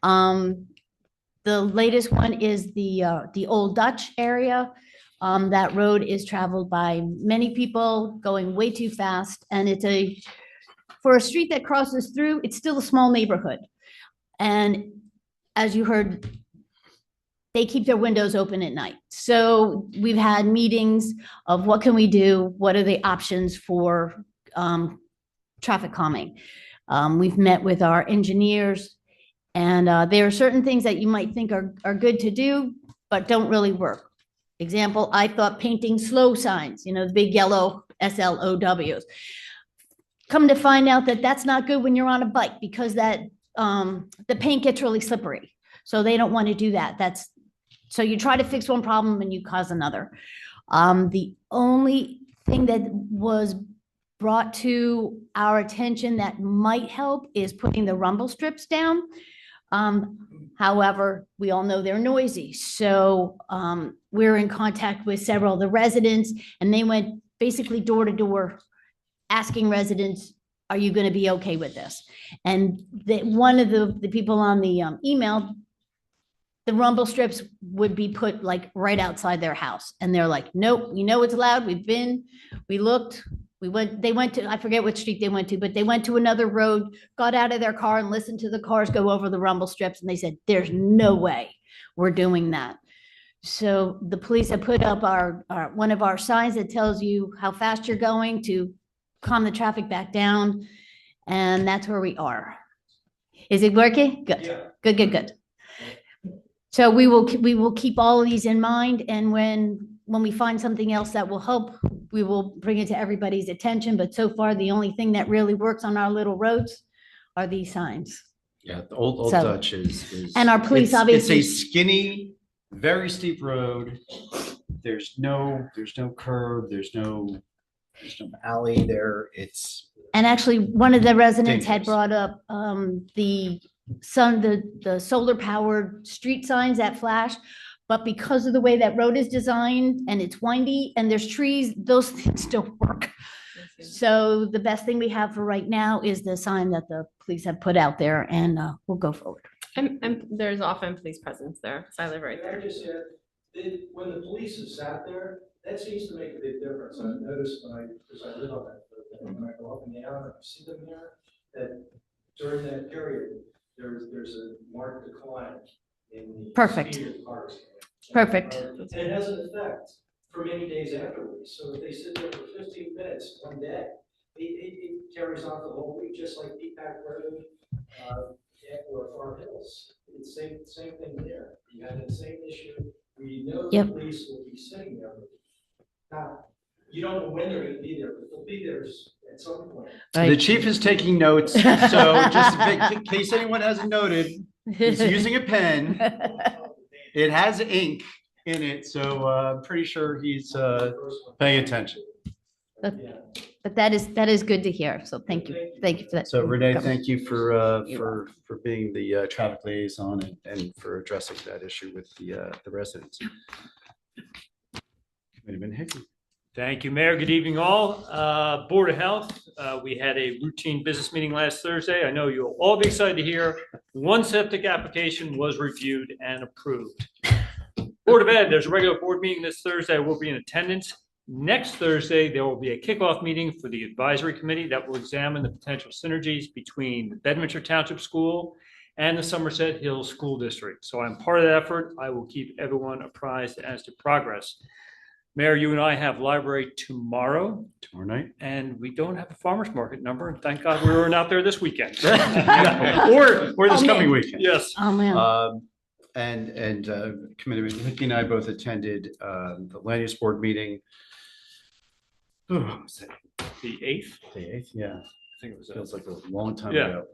Speaker 8: The latest one is the Old Dutch area. That road is traveled by many people going way too fast, and for a street that crosses through, it's still a small neighborhood. And as you heard they keep their windows open at night. So we've had meetings of what can we do? What are the options for traffic calming? We've met with our engineers, and there are certain things that you might think are good to do, but don't really work. Example, I thought painting slow signs, the big yellow SLOWs. Come to find out that that's not good when you're on a bike, because the paint gets really slippery. So they don't want to do that. So you try to fix one problem and you cause another. The only thing that was brought to our attention that might help is putting the rumble strips down. However, we all know they're noisy. So we're in contact with several of the residents, and they went basically door to door asking residents, are you going to be okay with this? And one of the people on the email, the rumble strips would be put like right outside their house. And they're like, nope, we know it's loud. We looked, they went to, I forget what street they went to, but they went to another road, got out of their car and listened to the cars go over the rumble strips. And they said, there's no way we're doing that. So the police have put up one of our signs that tells you how fast you're going to calm the traffic back down. And that's where we are. Is it working? Good, yeah. Good. So we will keep all of these in mind. And when we find something else that will help, we will bring it to everybody's attention. But so far, the only thing that really works on our little roads are these signs.
Speaker 1: Yeah, the old Dutch is.
Speaker 8: And our police obviously.
Speaker 1: It's a skinny, very steep road. There's no curb. There's no alley there.
Speaker 8: And actually, one of the residents had
Speaker 1: dangerous.
Speaker 8: brought up the solar powered street signs that flash. But because of the way that road is designed and it's windy and there's trees, those things don't work. So the best thing we have for right now is the sign that the police have put out there, and we'll go forward.
Speaker 11: And there's often police presence there, because I live right there.
Speaker 12: When the police have sat there, that seems to make a big difference. I've noticed because I live on that, when I go up and down and I see them there, that during that period, there's a marked decline in the
Speaker 8: Perfect.
Speaker 12: speed of cars.
Speaker 8: Perfect.
Speaker 12: And it has an effect for many days afterwards. So if they sit there for 15 minutes one day, it carries on the whole week, just like Deepak Road or Farm Hills. It's the same thing there. You have the same issue. We know the police will be sitting there. Now, you don't know when they're going to be there, but they'll be there at some point.
Speaker 1: Right. The chief is taking notes. So just in case anyone hasn't noted, he's using a pen. It has ink in it, so I'm pretty sure he's paying attention.
Speaker 8: But that is good to hear. So thank you for that.
Speaker 1: So Renee, thank you for being the traffic liaison and for addressing that issue with the residents. Committeeman Hickey.
Speaker 13: Thank you, Mayor. Good evening, all. Board of Health, we had a routine business meeting last Thursday. I know you'll all be excited to hear one septic application was reviewed and approved. Board of Ed, there's a regular board meeting this Thursday. I will be in attendance. Next Thursday, there will be a kickoff meeting for the advisory committee that will examine the potential synergies between the Bedminster Township School and the Somerset Hills School District. So I'm part of that effort. I will keep everyone apprised as to progress. Mayor, you and I have library tomorrow
Speaker 1: night,
Speaker 13: and we don't have a farmer's market number. And thank God we weren't out there this weekend. or
Speaker 1: this coming weekend.
Speaker 13: Yes.
Speaker 8: Oh man.
Speaker 1: And Committeeman Hickey and I both attended the land use board meeting. Was it
Speaker 13: the 8th?
Speaker 1: The 8th, yeah.
Speaker 13: I think it was.
Speaker 1: Feels like a long time ago.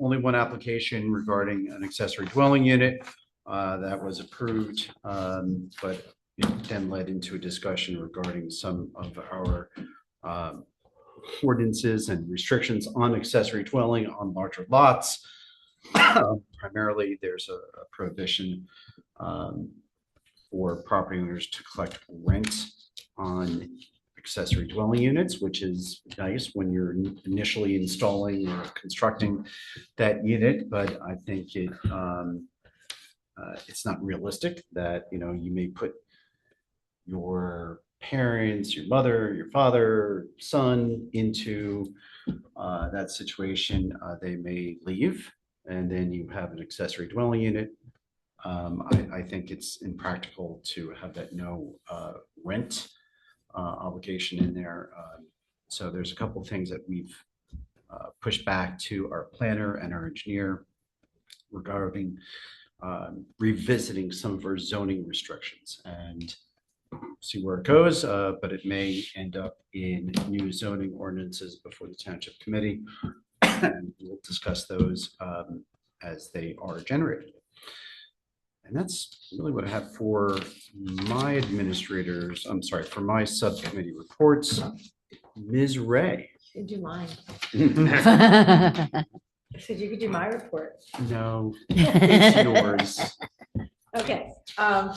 Speaker 1: Only one application regarding an accessory dwelling unit that was approved, but it then led into a discussion regarding some of our ordinances and restrictions on accessory dwelling on larger lots. Primarily, there's a prohibition for property owners to collect rent on accessory dwelling units, which is nice when you're initially installing or constructing that unit. But I think it's not realistic that you may put your parents, your mother, your father, son into that situation. They may leave, and then you have an accessory dwelling unit I think it's impractical to have that no rent obligation in there. So there's a couple of things that we've pushed back to our planner and our engineer regarding revisiting some of our zoning restrictions and see where it goes, but it may end up in new zoning ordinances before the Township Committee. And we'll discuss those as they are generated. And that's really what I have for my administrators. I'm sorry, for my subcommittee reports. Ms. Ray.
Speaker 2: You can do mine.
Speaker 8: Well,
Speaker 2: I said you could do my report.
Speaker 1: No, it's yours.
Speaker 2: Okay,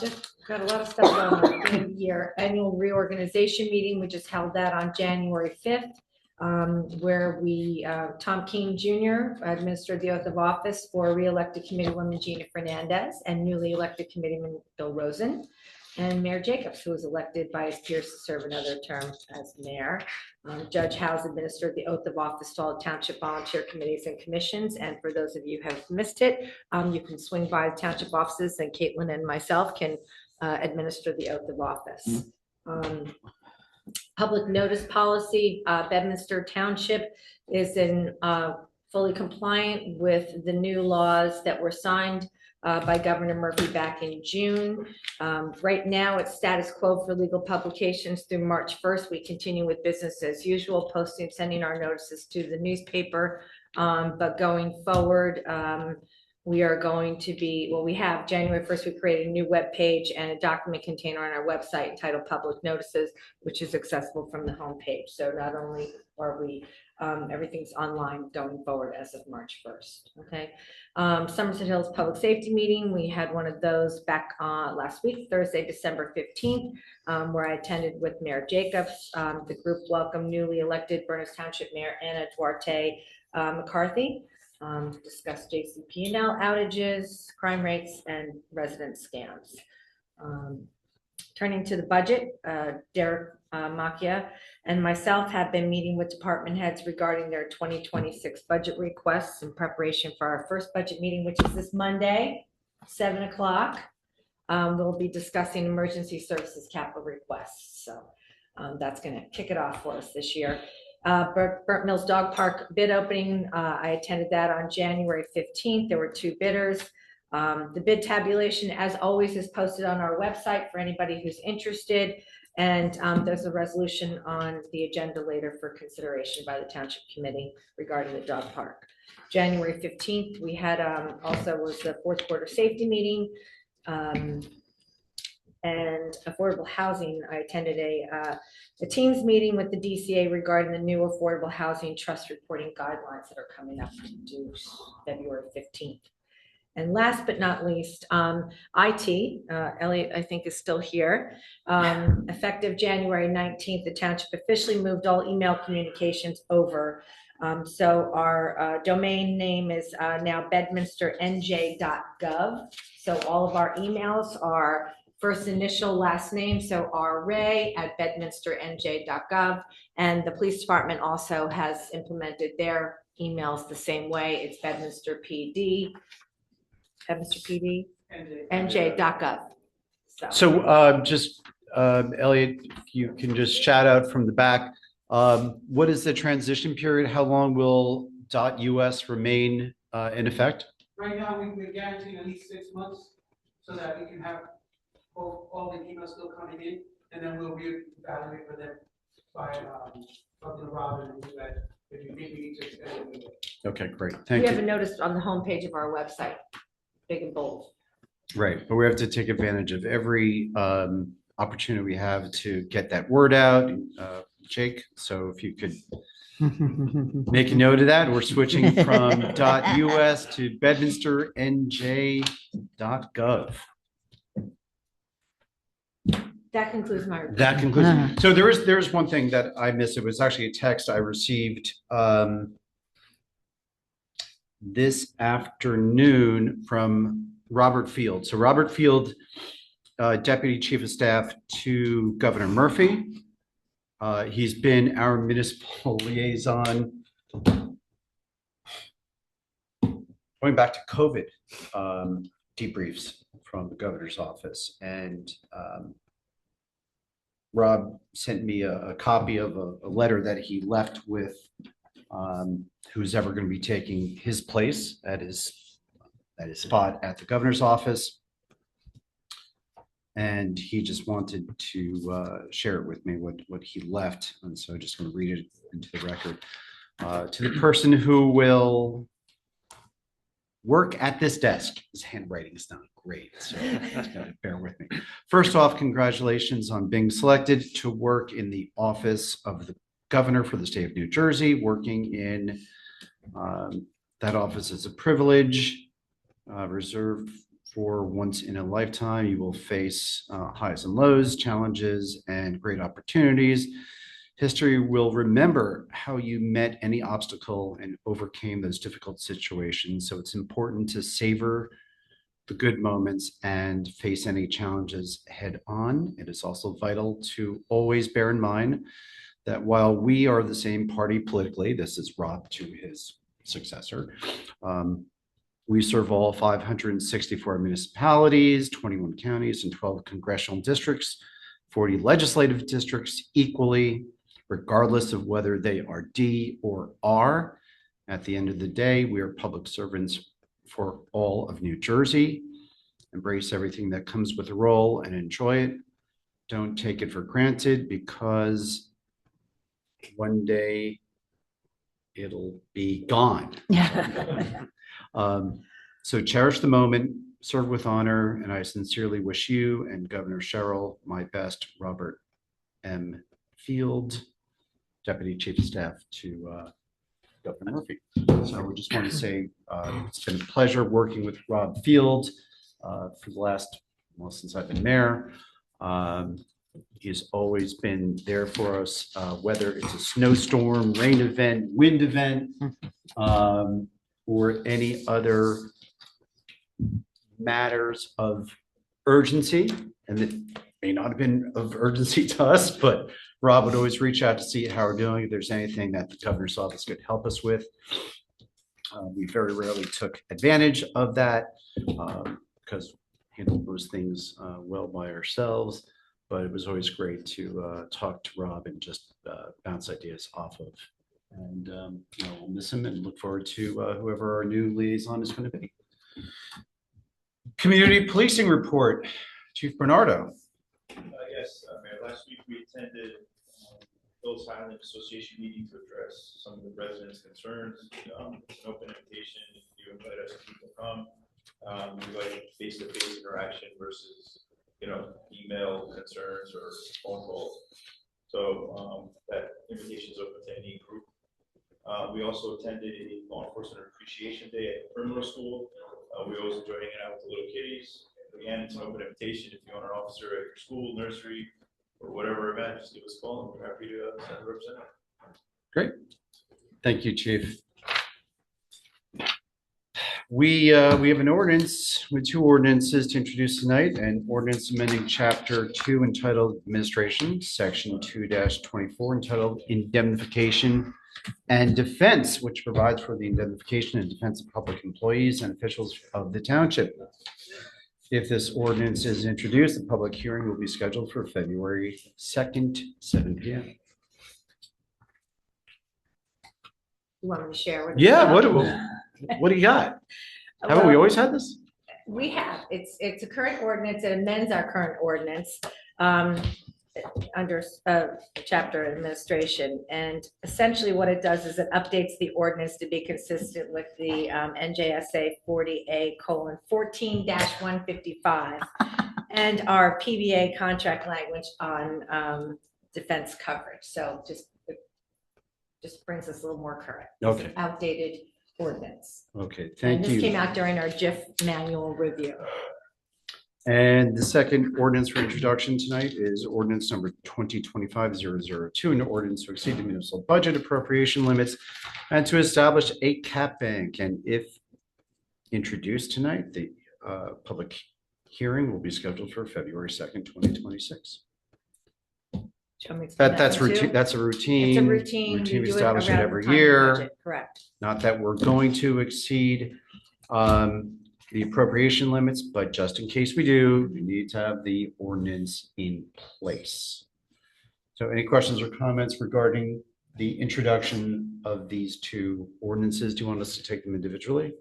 Speaker 2: just got a lot of stuff going on at the end of the year. Annual reorganization meeting, we just held that on January 5th, where we, Tom King Jr. administered the oath of office for re-elected committeewoman Gina Fernandez and newly elected committeeman Bill Rosen, and Mayor Jacobs, who was elected by his peers to serve another term as mayor. Judge House administered the oath of office to all township volunteer committees and commissions. And for those of you who have missed it, you can swing by the township offices and Caitlin and myself can administer the oath of office. Public notice policy, Bedminster Township is in fully compliant with the new laws that were signed by Governor Murphy back in June. Right now, it's status quo for legal publications through March 1st. We continue with business as usual, posting, sending our notices to the newspaper. But going forward, we are going to be, well, we have January 1st, we created a new web page and a document container on our website entitled Public Notices, which is accessible from the home page. So not only are we, everything's online going forward as of March 1st, okay? Somerset Hills Public Safety Meeting, we had one of those back last week, Thursday, December 15th, where I attended with Mayor Jacobs. The group welcomed newly elected Burners Township Mayor Anna Duarte McCarthy. Discuss JCP&L outages, crime rates, and resident scams. Turning to the budget, Derek Macchia and myself have been meeting with department heads regarding their 2026 budget requests in preparation for our first budget meeting, which is this Monday, 7 o'clock. We'll be discussing emergency services capital requests. So that's going to kick it off for us this year. Burnt Mills Dog Park bid opening. I attended that on January 15th. There were 2 bidders. The bid tabulation, as always, is posted on our website for anybody who's interested. And there's a resolution on the agenda later for consideration by the Township Committee regarding the dog park. January 15th, we had also was the 4th quarter safety meeting. And affordable housing, I attended a teams meeting with the DCA regarding the new affordable housing trust reporting guidelines that are coming up due February 15th. And last but not least, IT, Elliot, I think, is still here. Effective January 19th, the township officially moved all email communications over. So our domain name is now bedminsternj.gov. So all of our emails are first initial, last name, so rray@bedminsternj.gov. And the police department also has implemented their emails the same way. It's bedminsternj.gov.
Speaker 1: So just, Elliot, if you can just shout out from the back, what is the transition period? How long will .us remain in effect?
Speaker 12: Right now, we're guaranteeing at least 6 months so that we can have all the emails still coming in, and then we'll reevaluate for them by talking to Robin and do that if you think we need to extend it.
Speaker 1: Okay, great. Thank
Speaker 2: We have a
Speaker 1: you.
Speaker 2: notice on the homepage of our website, big and bold.
Speaker 1: Right, but we have to take advantage of every opportunity we have to get that word out. Jake, so if you could make a note of that, we're switching from .us to bedminsternj.gov.
Speaker 2: That concludes my report.
Speaker 1: That concludes. So there's one thing that I missed. It was actually a text I received this afternoon from Robert Field. So Robert Field, Deputy Chief of Staff to Governor Murphy. He's been our municipal liaison going back to COVID debriefs. from the governor's office. And Rob sent me a copy of a letter that he left with who's ever going to be taking his place at his spot at the governor's office. And he just wanted to share it with me, what he left. And so I'm just going to read it into the record. To the person who will work at this desk. His handwriting is not great, so just gotta bear with me. First off, congratulations on being selected to work in the office of the governor for the state of New Jersey. Working in that office is a privilege reserved for once in a lifetime. You will face highs and lows, challenges, and great opportunities. History will remember how you met any obstacle and overcame those difficult situations. So it's important to savor the good moments and face any challenges head on. It is also vital to always bear in mind that while we are the same party politically, this is Rob to his successor, we serve all 564 municipalities, 21 counties, and 12 congressional districts, 40 legislative districts equally, regardless of whether they are D or R. At the end of the day, we are public servants for all of New Jersey. Embrace everything that comes with the role and enjoy it. Don't take it for granted, because one day it'll be gone. So cherish the moment, serve with honor, and I sincerely wish you and Governor Sherrill my best. Robert M. Field, Deputy Chief of Staff to Governor Murphy. So we just want to say it's been a pleasure working with Rob Field for the last, well, since I've been mayor. He's always been there for us, whether it's a snowstorm, rain event, wind event, or any other matters of urgency. And it may not have been of urgency to us, but Rob would always reach out to see how we're doing, if there's anything that the governor's office could help us with. We very rarely took advantage of that because we handled those things well by ourselves, but it was always great to talk to Rob and just bounce ideas off of. And we'll miss him and look forward to whoever our new liaison is going to be. Community policing report, Chief Bernardo.
Speaker 3: Yes, Mayor, last week we attended Hills Highland Association meeting to address some of the residents' concerns. It's an open invitation. If you invite us, people come. We like face-to-face interaction versus, email concerns or phone calls. So that invitation is open to any group. We also attended a law enforcement appreciation day at Perimeter School. We always enjoy hanging out with the little kiddies. Again, it's an open invitation. If you want an officer at your school, nursery, or whatever event, just give us a call and we're happy to send a representative.
Speaker 1: Great. Thank you, Chief. We have an ordinance with two ordinances to introduce tonight. An ordinance amending Chapter 2 entitled Administration, Section 2-24 entitled Indemnification and Defense, which provides for the indemnification and defense of public employees and officials of the township. If this ordinance is introduced, the public hearing will be scheduled for February 2nd, 7 p.m.
Speaker 2: You want me to share with?
Speaker 1: Yeah, what do you got? Haven't we always had this?
Speaker 2: We have. It's a current ordinance. It amends our current ordinance under chapter administration. And essentially what it does is it updates the ordinance to be consistent with the NJSA 40A:14-155 and our PBA contract language on defense coverage. So just brings us a little more current.
Speaker 1: Okay.
Speaker 2: It's an outdated ordinance.
Speaker 1: Okay,
Speaker 2: And
Speaker 1: thank
Speaker 2: this came
Speaker 1: you.
Speaker 2: out during our JIF manual review.
Speaker 1: And the second ordinance for introduction tonight is ordinance number 2025-002, an ordinance to exceed the municipal budget appropriation limits and to establish a cap bank. And if introduced tonight, the public hearing will be scheduled for February 2nd, 2026. That's routine. That's a routine.
Speaker 2: It's a routine.
Speaker 1: We
Speaker 2: do
Speaker 1: establish it
Speaker 2: around
Speaker 1: every
Speaker 2: the time of
Speaker 1: year.
Speaker 2: budget, correct.
Speaker 1: Not that we're going to exceed. the appropriation limits, but just in case we do, we need to have the ordinance in place. So any questions or comments regarding the introduction of these two ordinances? Do you want us to take them individually?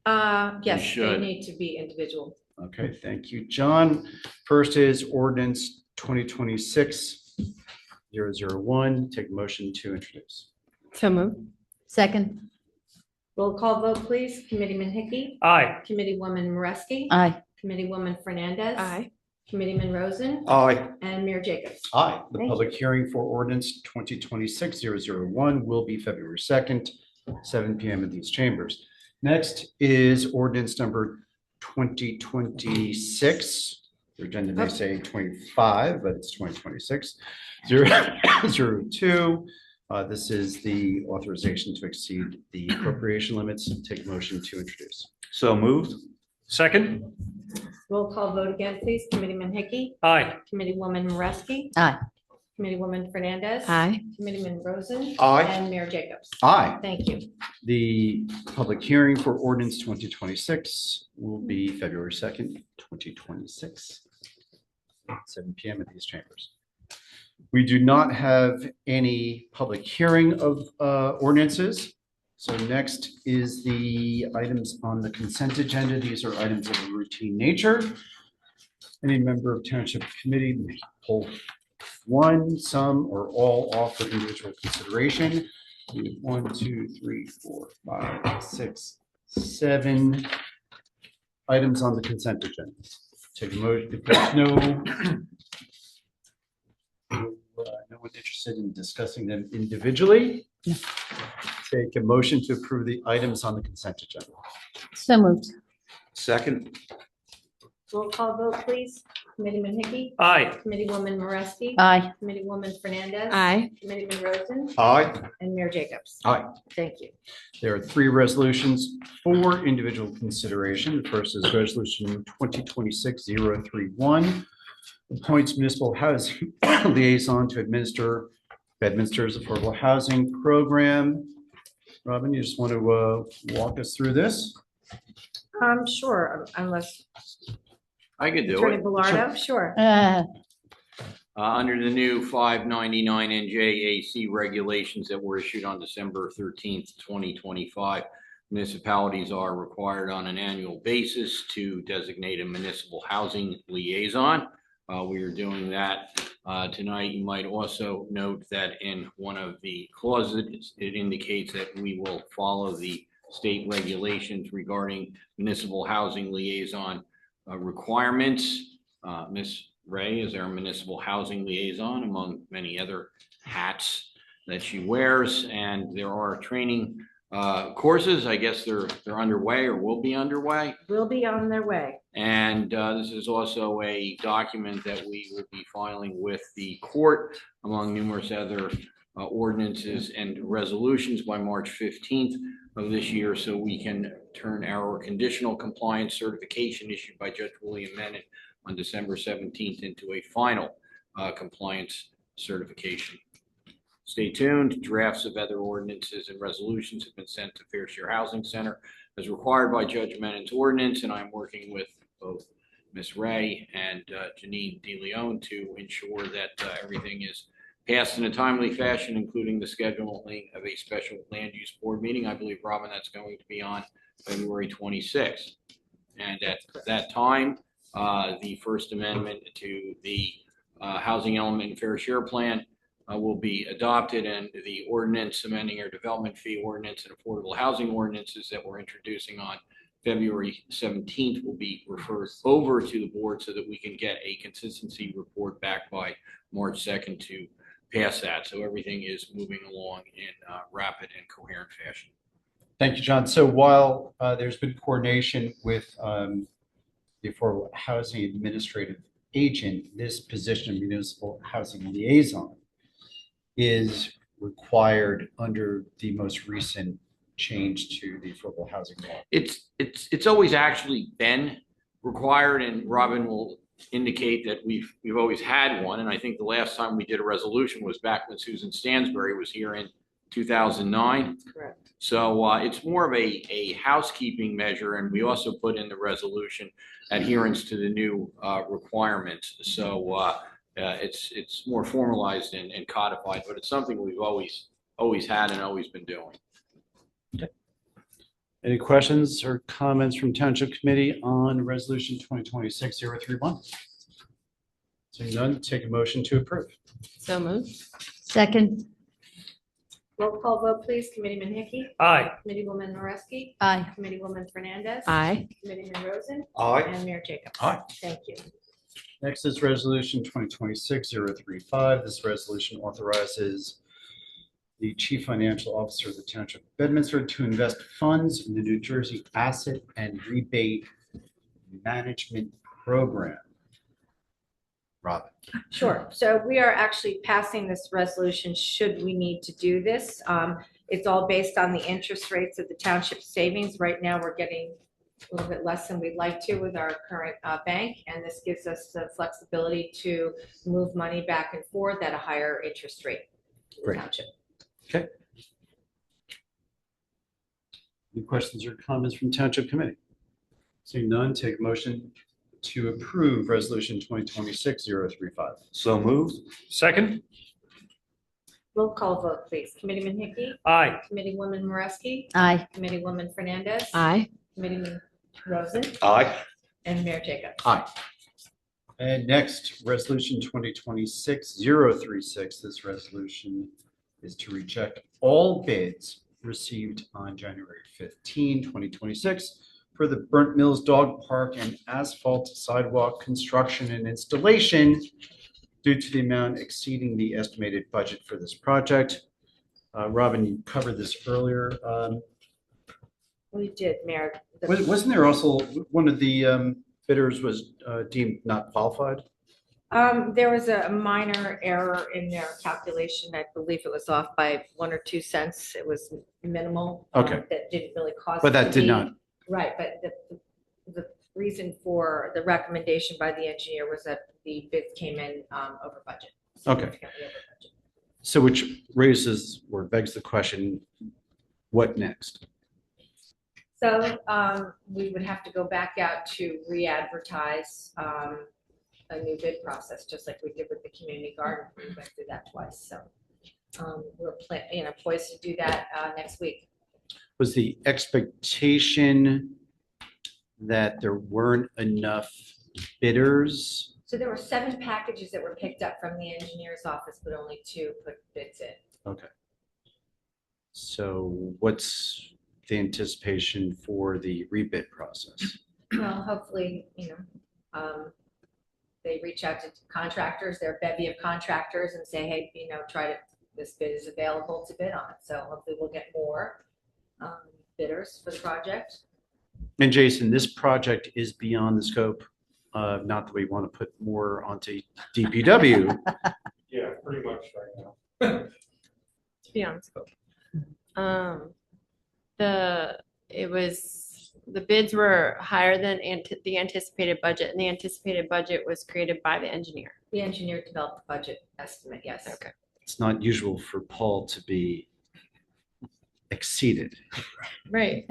Speaker 2: Yes, they
Speaker 9: should.
Speaker 2: need to be individual.
Speaker 1: Okay, thank you, John. First is ordinance 2026-001. Take a motion to introduce.
Speaker 11: So moved.
Speaker 8: Second.
Speaker 2: Roll call vote, please. Committeeman Hickey.
Speaker 13: Aye.
Speaker 2: Committeewoman Moreski.
Speaker 8: Aye.
Speaker 2: Committeewoman Fernandez.
Speaker 11: Aye.
Speaker 2: Committeeman Rosen.
Speaker 9: Aye.
Speaker 2: And Mayor Jacobs.
Speaker 1: Aye. The
Speaker 2: Thank
Speaker 1: public hearing for ordinance 2026-001 will be February 2nd, 7 PM in these chambers. Next is ordinance number 2026. The agenda may say 25, but it's 2026-002. This is the authorization to exceed the appropriation limits. Take a motion to introduce.
Speaker 9: So moved.
Speaker 13: Second.
Speaker 2: Roll call vote again, please. Committeeman Hickey.
Speaker 13: Aye.
Speaker 2: Committeewoman Moreski.
Speaker 8: Aye.
Speaker 2: Committeewoman Fernandez.
Speaker 11: Aye.
Speaker 2: Committeeman Rosen.
Speaker 9: Aye.
Speaker 2: And Mayor Jacobs.
Speaker 1: Aye.
Speaker 2: Thank you.
Speaker 1: The public hearing for ordinance 2026 will be February 2nd, 2026, 7 PM at these chambers. We do not have any public hearing of ordinances. So next is the items on the consent agenda. These are items of a routine nature. Any member of Township Committee may pull one, some, or all off for individual consideration. We have 1, 2, 3, 4, 5, 6, 7 items on the consent agenda. Take a motion. If there's no one interested in discussing them individually, take a motion to approve the items on the consent agenda.
Speaker 8: So moved.
Speaker 9: Second.
Speaker 2: Roll call vote, please. Committeeman Hickey.
Speaker 13: Aye.
Speaker 2: Committeewoman Moreski.
Speaker 8: Aye.
Speaker 2: Committeewoman Fernandez.
Speaker 11: Aye.
Speaker 2: Committeeman Rosen.
Speaker 9: Aye.
Speaker 2: And Mayor Jacobs.
Speaker 1: Aye.
Speaker 2: Thank you.
Speaker 1: There are 3 resolutions for individual consideration. The first is resolution 2026-031. Appoints municipal housing liaison to administer Bedminster's affordable housing program. Robin, you just want to walk us through this?
Speaker 2: Sure, unless
Speaker 3: I could do
Speaker 2: Attorney
Speaker 3: it.
Speaker 2: Bellardo, sure.
Speaker 3: Under the new 599 NJAC regulations that were issued on December 13th, 2025, municipalities are required on an annual basis to designate a municipal housing liaison. We are doing that tonight. You might also note that in one of the clauses, it indicates that we will follow the state regulations regarding municipal housing liaison requirements. Ms. Ray is our municipal housing liaison, among many other hats that she wears. And there are training courses. I guess they're underway or will be underway.
Speaker 2: Will be on their way.
Speaker 3: And this is also a document that we will be filing with the court, among numerous other ordinances and resolutions, by March 15th of this year, so we can turn our conditional compliance certification issued by Judge William Menon on December 17th into a final compliance certification. Stay tuned. Drafts of other ordinances and resolutions have been sent to Fair Share Housing Center as required by Judge Menon's ordinance, and I'm working with both Ms. Ray and Janine DeLeon to ensure that everything is passed in a timely fashion, including the scheduling of a special land use board meeting. I believe, Robin, that's going to be on February 26th. And at that time, the First Amendment to the housing element and fair share plan will be adopted, and the ordinance amending our development fee ordinance and affordable housing ordinances that we're introducing on February 17th will be referred over to the board so that we can get a consistency report back by March 2nd to pass that. So everything is moving along in rapid and coherent fashion.
Speaker 1: Thank you, John. So while there's been coordination with the Affordable Housing Administrative Agent, this position of municipal housing liaison is required under the most recent change to the affordable housing law.
Speaker 3: It's always actually been required, and Robin will indicate that we've always had one. And I think the last time we did a resolution was back when Susan Stansberry was here in 2009.
Speaker 2: Correct.
Speaker 3: So it's more of a housekeeping measure, and we also put in the resolution adherence to the new requirements. So it's more formalized and codified, but it's something we've always had and always been doing.
Speaker 1: Any questions or comments from Township Committee on Resolution 2026-031? Seeing none, take a motion to approve.
Speaker 11: So moved.
Speaker 8: Second.
Speaker 2: Roll call vote, please. Committeeman Hickey.
Speaker 13: Aye.
Speaker 2: Committeewoman Moreski.
Speaker 8: Aye.
Speaker 2: Committeewoman Fernandez.
Speaker 11: Aye.
Speaker 2: Committeeman Rosen.
Speaker 9: Aye.
Speaker 2: And Mayor Jacobs.
Speaker 1: Aye.
Speaker 2: Thank you.
Speaker 1: Next is Resolution 2026-035. This resolution authorizes the Chief Financial Officer of the Township of Bedminster to invest funds in the New Jersey Asset and Rebate Management Program. Robin.
Speaker 2: Sure. So we are actually passing this resolution should we need to do this. It's all based on the interest rates of the township savings. Right now, we're getting a little bit less than we'd like to with our current bank, and this gives us the flexibility to move money back and forth at a higher interest rate in the
Speaker 1: Great.
Speaker 2: township.
Speaker 1: Okay. Any questions or comments from Township Committee? Seeing none, take a motion to approve Resolution 2026-035.
Speaker 9: So moved.
Speaker 13: Second.
Speaker 2: Roll call vote, please. Committeeman Hickey.
Speaker 13: Aye.
Speaker 2: Committeewoman Moreski.
Speaker 8: Aye.
Speaker 2: Committeewoman Fernandez.
Speaker 11: Aye.
Speaker 2: Committeeman Rosen.
Speaker 9: Aye.
Speaker 2: And Mayor Jacobs.
Speaker 1: Aye. And next, Resolution 2026-036. This resolution is to reject all bids received on January 15, 2026 for the Burnt Mills Dog Park and asphalt sidewalk construction and installation due to the amount exceeding the estimated budget for this project. Robin, you covered this earlier.
Speaker 2: We did, Mayor.
Speaker 1: Wasn't there also one of the bidders was deemed not qualified?
Speaker 2: There was a minor error in their calculation. I believe it was off by 1 or 2 cents. It was minimal.
Speaker 1: Okay.
Speaker 2: That didn't really cause.
Speaker 1: But
Speaker 2: it
Speaker 1: that
Speaker 2: to
Speaker 1: did
Speaker 2: be-
Speaker 1: not.
Speaker 2: Right, but the reason for the recommendation by the engineer was that the bids came in over budget.
Speaker 1: Okay.
Speaker 2: significantly over budget.
Speaker 1: So which raises or begs the question, what next?
Speaker 2: So we would have to go back out to re-advertise a new bid process, just like we did with the community garden. We went through that twice, so we're poised to do that next week.
Speaker 1: Was the expectation that there weren't enough bidders?
Speaker 2: So there were 7 packages that were picked up from the engineer's office, but only 2 put bids in.
Speaker 1: Okay. So what's the anticipation for the rebid process?
Speaker 2: Well, hopefully, they reach out to contractors, their bevy of contractors, and say, hey, this bid is available to bid on. So hopefully we'll get more bidders for the project.
Speaker 1: And Jason, this project is beyond the scope, not that we want to put more onto DPW.
Speaker 10: Yeah, pretty much right now.
Speaker 11: To be honest. The bids were higher than the anticipated budget, and the anticipated budget was created by the engineer.
Speaker 2: The engineer developed the budget estimate, yes.
Speaker 11: Okay.
Speaker 1: It's not usual for Paul to be exceeded.
Speaker 11: Right.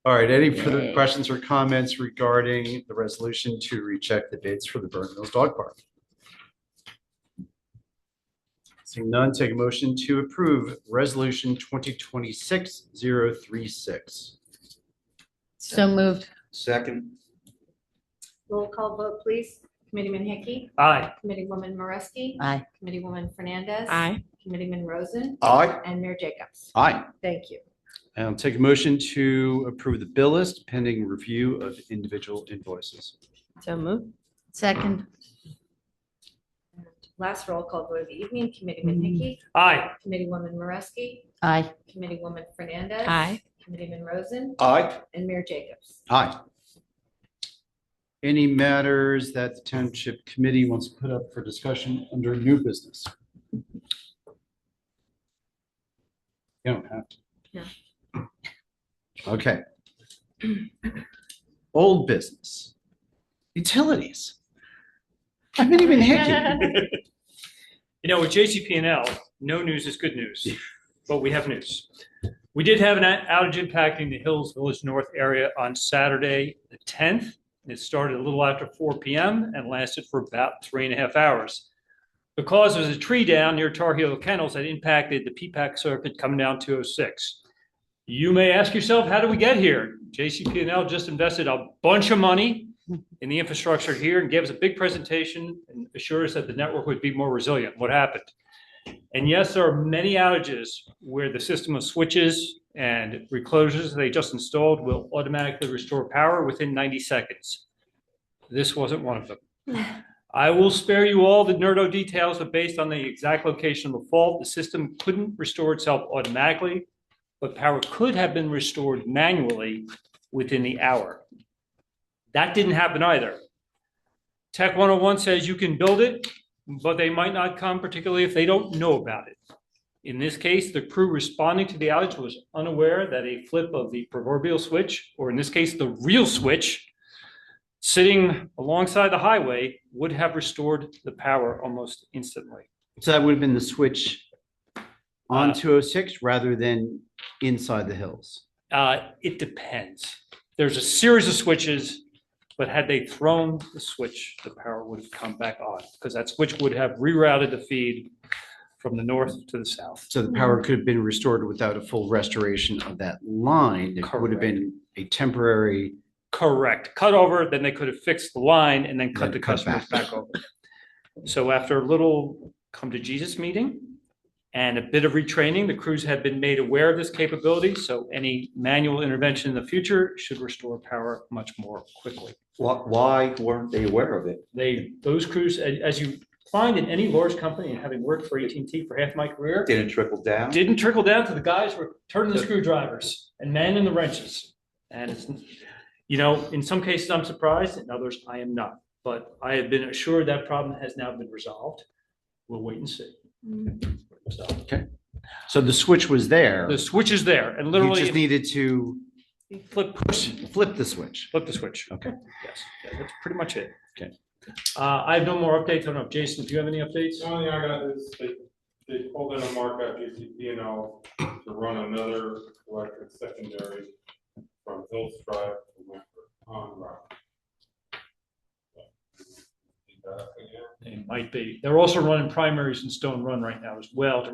Speaker 1: All right, any further questions or comments regarding the resolution to reject the bids for the Burnt Mills Dog Park? Seeing none, take a motion to approve Resolution 2026-036.
Speaker 8: So moved.
Speaker 9: Second.
Speaker 2: Roll call vote, please. Committeeman Hickey.
Speaker 13: Aye.
Speaker 2: Committeewoman Moreski.
Speaker 8: Aye.
Speaker 2: Committeewoman Fernandez.
Speaker 11: Aye.
Speaker 2: Committeeman Rosen.
Speaker 9: Aye.
Speaker 2: And Mayor Jacobs.
Speaker 1: Aye.
Speaker 2: Thank you.
Speaker 1: I'll take a motion to approve the bill list pending review of individual invoices.
Speaker 11: So moved.
Speaker 8: Second.
Speaker 2: And last roll call vote of the evening. Committeeman Hickey.
Speaker 13: Aye.
Speaker 2: Committeewoman Moreski.
Speaker 8: Aye.
Speaker 2: Committeewoman Fernandez.
Speaker 11: Aye.
Speaker 2: Committeeman Rosen.
Speaker 9: Aye.
Speaker 2: And Mayor Jacobs.
Speaker 1: Aye. Any matters that the Township Committee wants to put up for discussion under new business? You don't have to.
Speaker 2: No.
Speaker 1: Okay. Old business. Utilities. Committeeman Hickey.
Speaker 13: You know, with JCP&L, no news is good news, but we have news. We did have an outage impacting the Hills Village North area on Saturday, the 10th. It started a little after 4 p.m. and lasted for about 3.5 hours. The cause was a tree down near Tar Heel Kennels that impacted the PPAC circuit coming down 206. You may ask yourself, how did we get here? JCP&L just invested a bunch of money in the infrastructure here and gave us a big presentation and assured us that the network would be more resilient. What happened? And yes, there are many outages where the system of switches and reclosures they just installed will automatically restore power within 90 seconds. This wasn't one of them. I will spare you all the nerdo details, but based on the exact location of the fault, the system couldn't restore itself automatically, but power could have been restored manually within the hour. That didn't happen either. Tech 101 says you can build it, but they might not come, particularly if they don't know about it. In this case, the crew responding to the outage was unaware that a flip of the proverbial switch, or in this case, the real switch, sitting alongside the highway would have restored the power almost instantly.
Speaker 1: So that would have been the switch on 206 rather than inside the hills.
Speaker 13: It depends. There's a series of switches, but had they thrown the switch, the power would have come back on because that switch would have rerouted the feed from the north to the south.
Speaker 1: So the power could have been restored without a full restoration of that line. It would have been a temporary.
Speaker 13: Correct. Cut over, then they could have fixed the line and then cut the
Speaker 1: cut
Speaker 13: customers back over. So after a little come to Jesus meeting and a bit of retraining, the crews have been made aware of this capability. So any manual intervention in the future should restore power much more quickly.
Speaker 9: Why weren't they aware of it?
Speaker 13: Those crews, as you find in any large company, and having worked for AT&T for half my career,
Speaker 9: Didn't trickle down?
Speaker 13: didn't trickle down to the guys who were turning the screwdrivers and manning the wrenches. And it's, you know, in some cases I'm surprised, in others I am not. But I have been assured that problem has now been resolved. We'll wait and see. So,
Speaker 1: Okay. So the switch was there.
Speaker 13: the switch is there, and
Speaker 1: You
Speaker 13: literally
Speaker 1: just needed to
Speaker 13: flip
Speaker 1: flip the switch.
Speaker 13: flip the switch.
Speaker 1: Okay.
Speaker 13: Yes, yeah, that's pretty much it.
Speaker 1: Okay.
Speaker 13: I have no more updates. I don't know if Jason, do you have any updates?
Speaker 10: The only thing I got is they pulled in a markup, JCP&L, to run another electric secondary from Hills Drive to Wentworth on Rock.
Speaker 13: They might be. They're also running primaries in Stone Run right now as well. I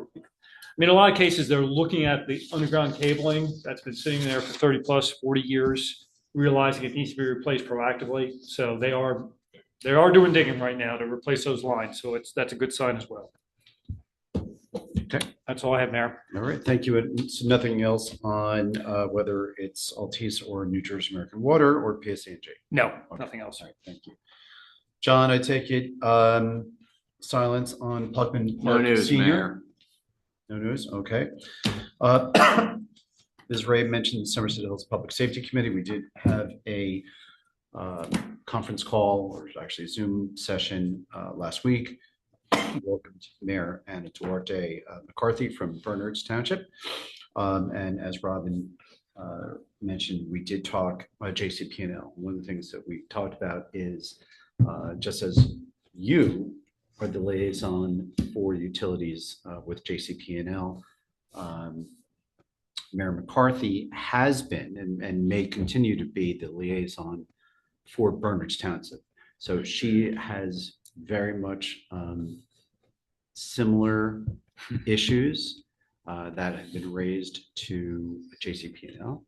Speaker 13: mean, in a lot of cases, they're looking at the underground cabling that's been sitting there for 30 plus 40 years, realizing it needs to be replaced proactively. So they are doing digging right now to replace those lines. So that's a good sign as well.
Speaker 1: Okay.
Speaker 13: That's all I have, Mayor.
Speaker 1: All right. Thank you. And so nothing else on whether it's Altice or New Jersey American Water or PSA&G?
Speaker 13: No, nothing else.
Speaker 1: All right. Thank you. John, I take it silence on Pluckman
Speaker 3: No
Speaker 1: Park
Speaker 3: news,
Speaker 1: Senior?
Speaker 3: Mayor.
Speaker 1: No news? Okay. Ms. Ray mentioned the Somerset Hills Public Safety Committee. We did have a conference call, or actually a Zoom session last week. Welcomed Mayor Anna Duarte McCarthy from Bernard's Township. And as Robin mentioned, we did talk JCP&L. One of the things that we talked about is just as you are the liaison for utilities with JCP&L, Mayor McCarthy has been and may continue to be the liaison for Bernard's Township. So she has very much similar issues that have been raised to JCP&L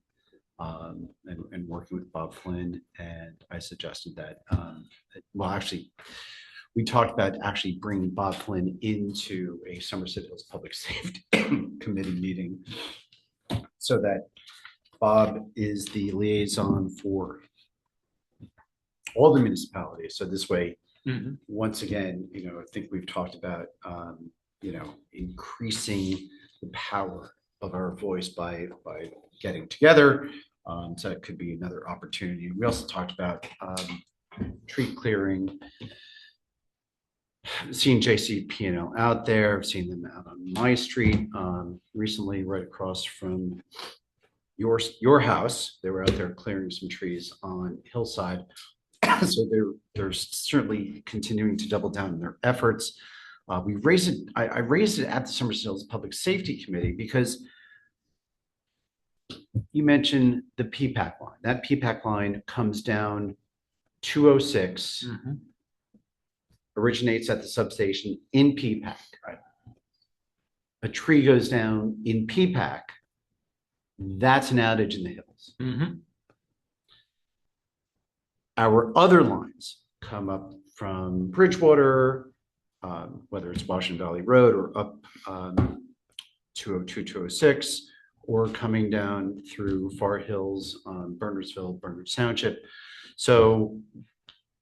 Speaker 1: and working with Bob Flynn. And I suggested that, well, actually, we talked about actually bringing Bob Flynn into a Somerset Hills Public Safety Committee meeting so that Bob is the liaison for all the municipalities. So this way, once again, you know, I think we've talked about, you know, increasing the power of our voice by getting together. So it could be another opportunity. We also talked about tree clearing. Seen JCP&L out there, I've seen them out on my street recently, right across from your house. They were out there clearing some trees on Hillside. So they're certainly continuing to double down on their efforts. We raised it, I raised it at the Somerset Hills Public Safety Committee because you mentioned the PPAC line. That PPAC line comes down 206, originates at the substation in PPAC.
Speaker 13: Right.
Speaker 1: A tree goes down in PPAC, that's an outage in the hills. Our other lines come up from Bridgewater, whether it's Washington Valley Road or up 202, 206, or coming down through Far Hills, Bernardsville, Bernards Township. So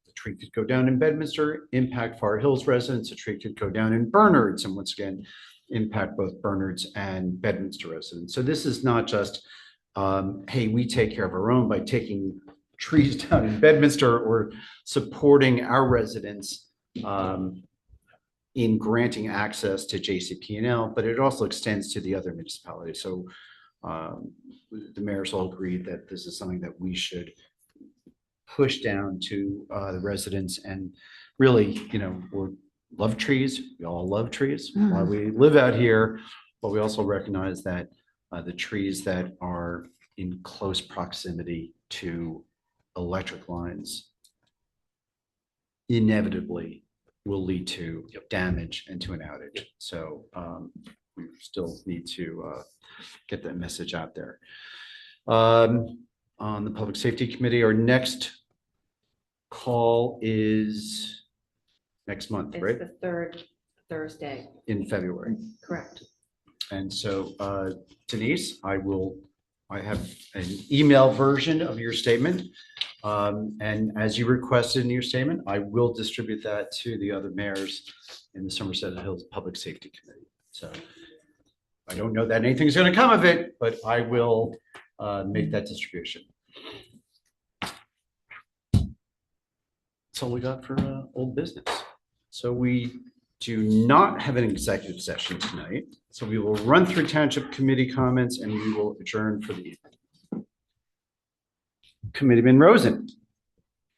Speaker 1: the tree could go down in Bedminster, impact Far Hills residents. A tree could go down in Bernards, and once again, impact both Bernards and Bedminster residents. So this is not just, hey, we take care of our own by taking trees down in Bedminster or supporting our residents in granting access to JCP&L, but it also extends to the other municipalities. So the mayors all agreed that this is something that we should push down to the residents. And really, you know, we love trees. We all love trees while we live out here, but we also recognize that the trees that are in close proximity to electric lines inevitably will lead to damage and to an outage. So we still need to get that message out there. On the Public Safety Committee, our next call is next month, right?
Speaker 2: It's the third Thursday,
Speaker 1: In February.
Speaker 2: correct?
Speaker 1: And so Denise, I have an email version of your statement. And as you requested in your statement, I will distribute that to the other mayors in the Somerset Hills Public Safety Committee. So I don't know that anything's going to come of it, but I will make that distribution. That's all we got for old business. So we do not have an executive session tonight. So we will run through Township Committee comments and we will adjourn for the evening. Committeeman Rosen.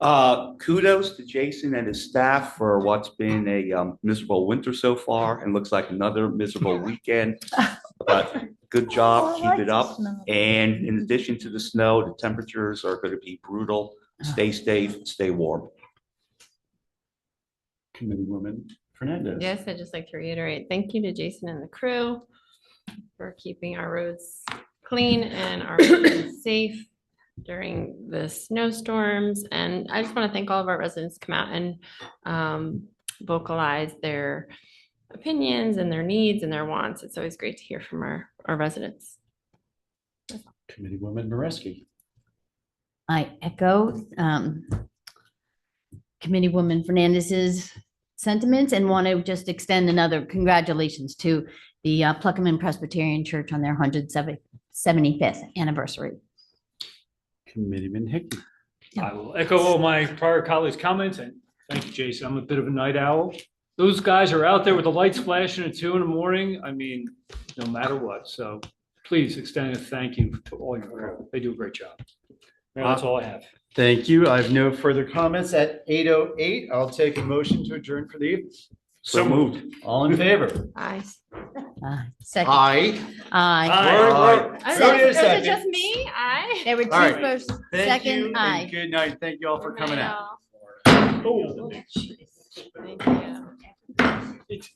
Speaker 9: Kudos to Jason and his staff for what's been a miserable winter so far, and looks like another miserable weekend. But good job, keep it up. And in addition to the snow, the temperatures are going to be brutal. Stay safe, stay warm.
Speaker 1: Committeewoman Fernandez.
Speaker 11: Yes, I'd just like to reiterate, thank you to Jason and the crew for keeping our roads clean and our residents safe during the snowstorms. And I just want to thank all of our residents who come out and vocalize their opinions and their needs and their wants. It's always great to hear from our residents.
Speaker 1: Committeewoman Mareski.
Speaker 8: I echo Committeewoman Fernandez's sentiments and want to just extend another congratulations to the Pluckerman Presbyterian Church on their 175th anniversary.
Speaker 1: Committeeman Hickey.
Speaker 13: I will echo all my prior colleagues' comments, and thank you, Jason. I'm a bit of a night owl. Those guys are out there with the lights flashing at 2 a.m. I mean, no matter what. So please extend a thank you to all your crew. They do a great job. That's all I have.
Speaker 1: Thank you. I have no further comments. At 8:08, I'll take a motion to adjourn for the evening.
Speaker 13: So moved.
Speaker 1: All in favor?
Speaker 11: Aye.
Speaker 8: Second.
Speaker 1: Aye.
Speaker 8: Aye.
Speaker 1: Aye.
Speaker 11: I
Speaker 1: So
Speaker 11: don't know,
Speaker 1: it is
Speaker 11: is it
Speaker 1: second.
Speaker 11: just me? Aye.
Speaker 8: There were two
Speaker 1: All right.
Speaker 8: first,
Speaker 1: Thank
Speaker 8: second,
Speaker 1: you and
Speaker 8: aye.
Speaker 1: good night. Thank you all for coming out.
Speaker 11: Thank you.
Speaker 13: It's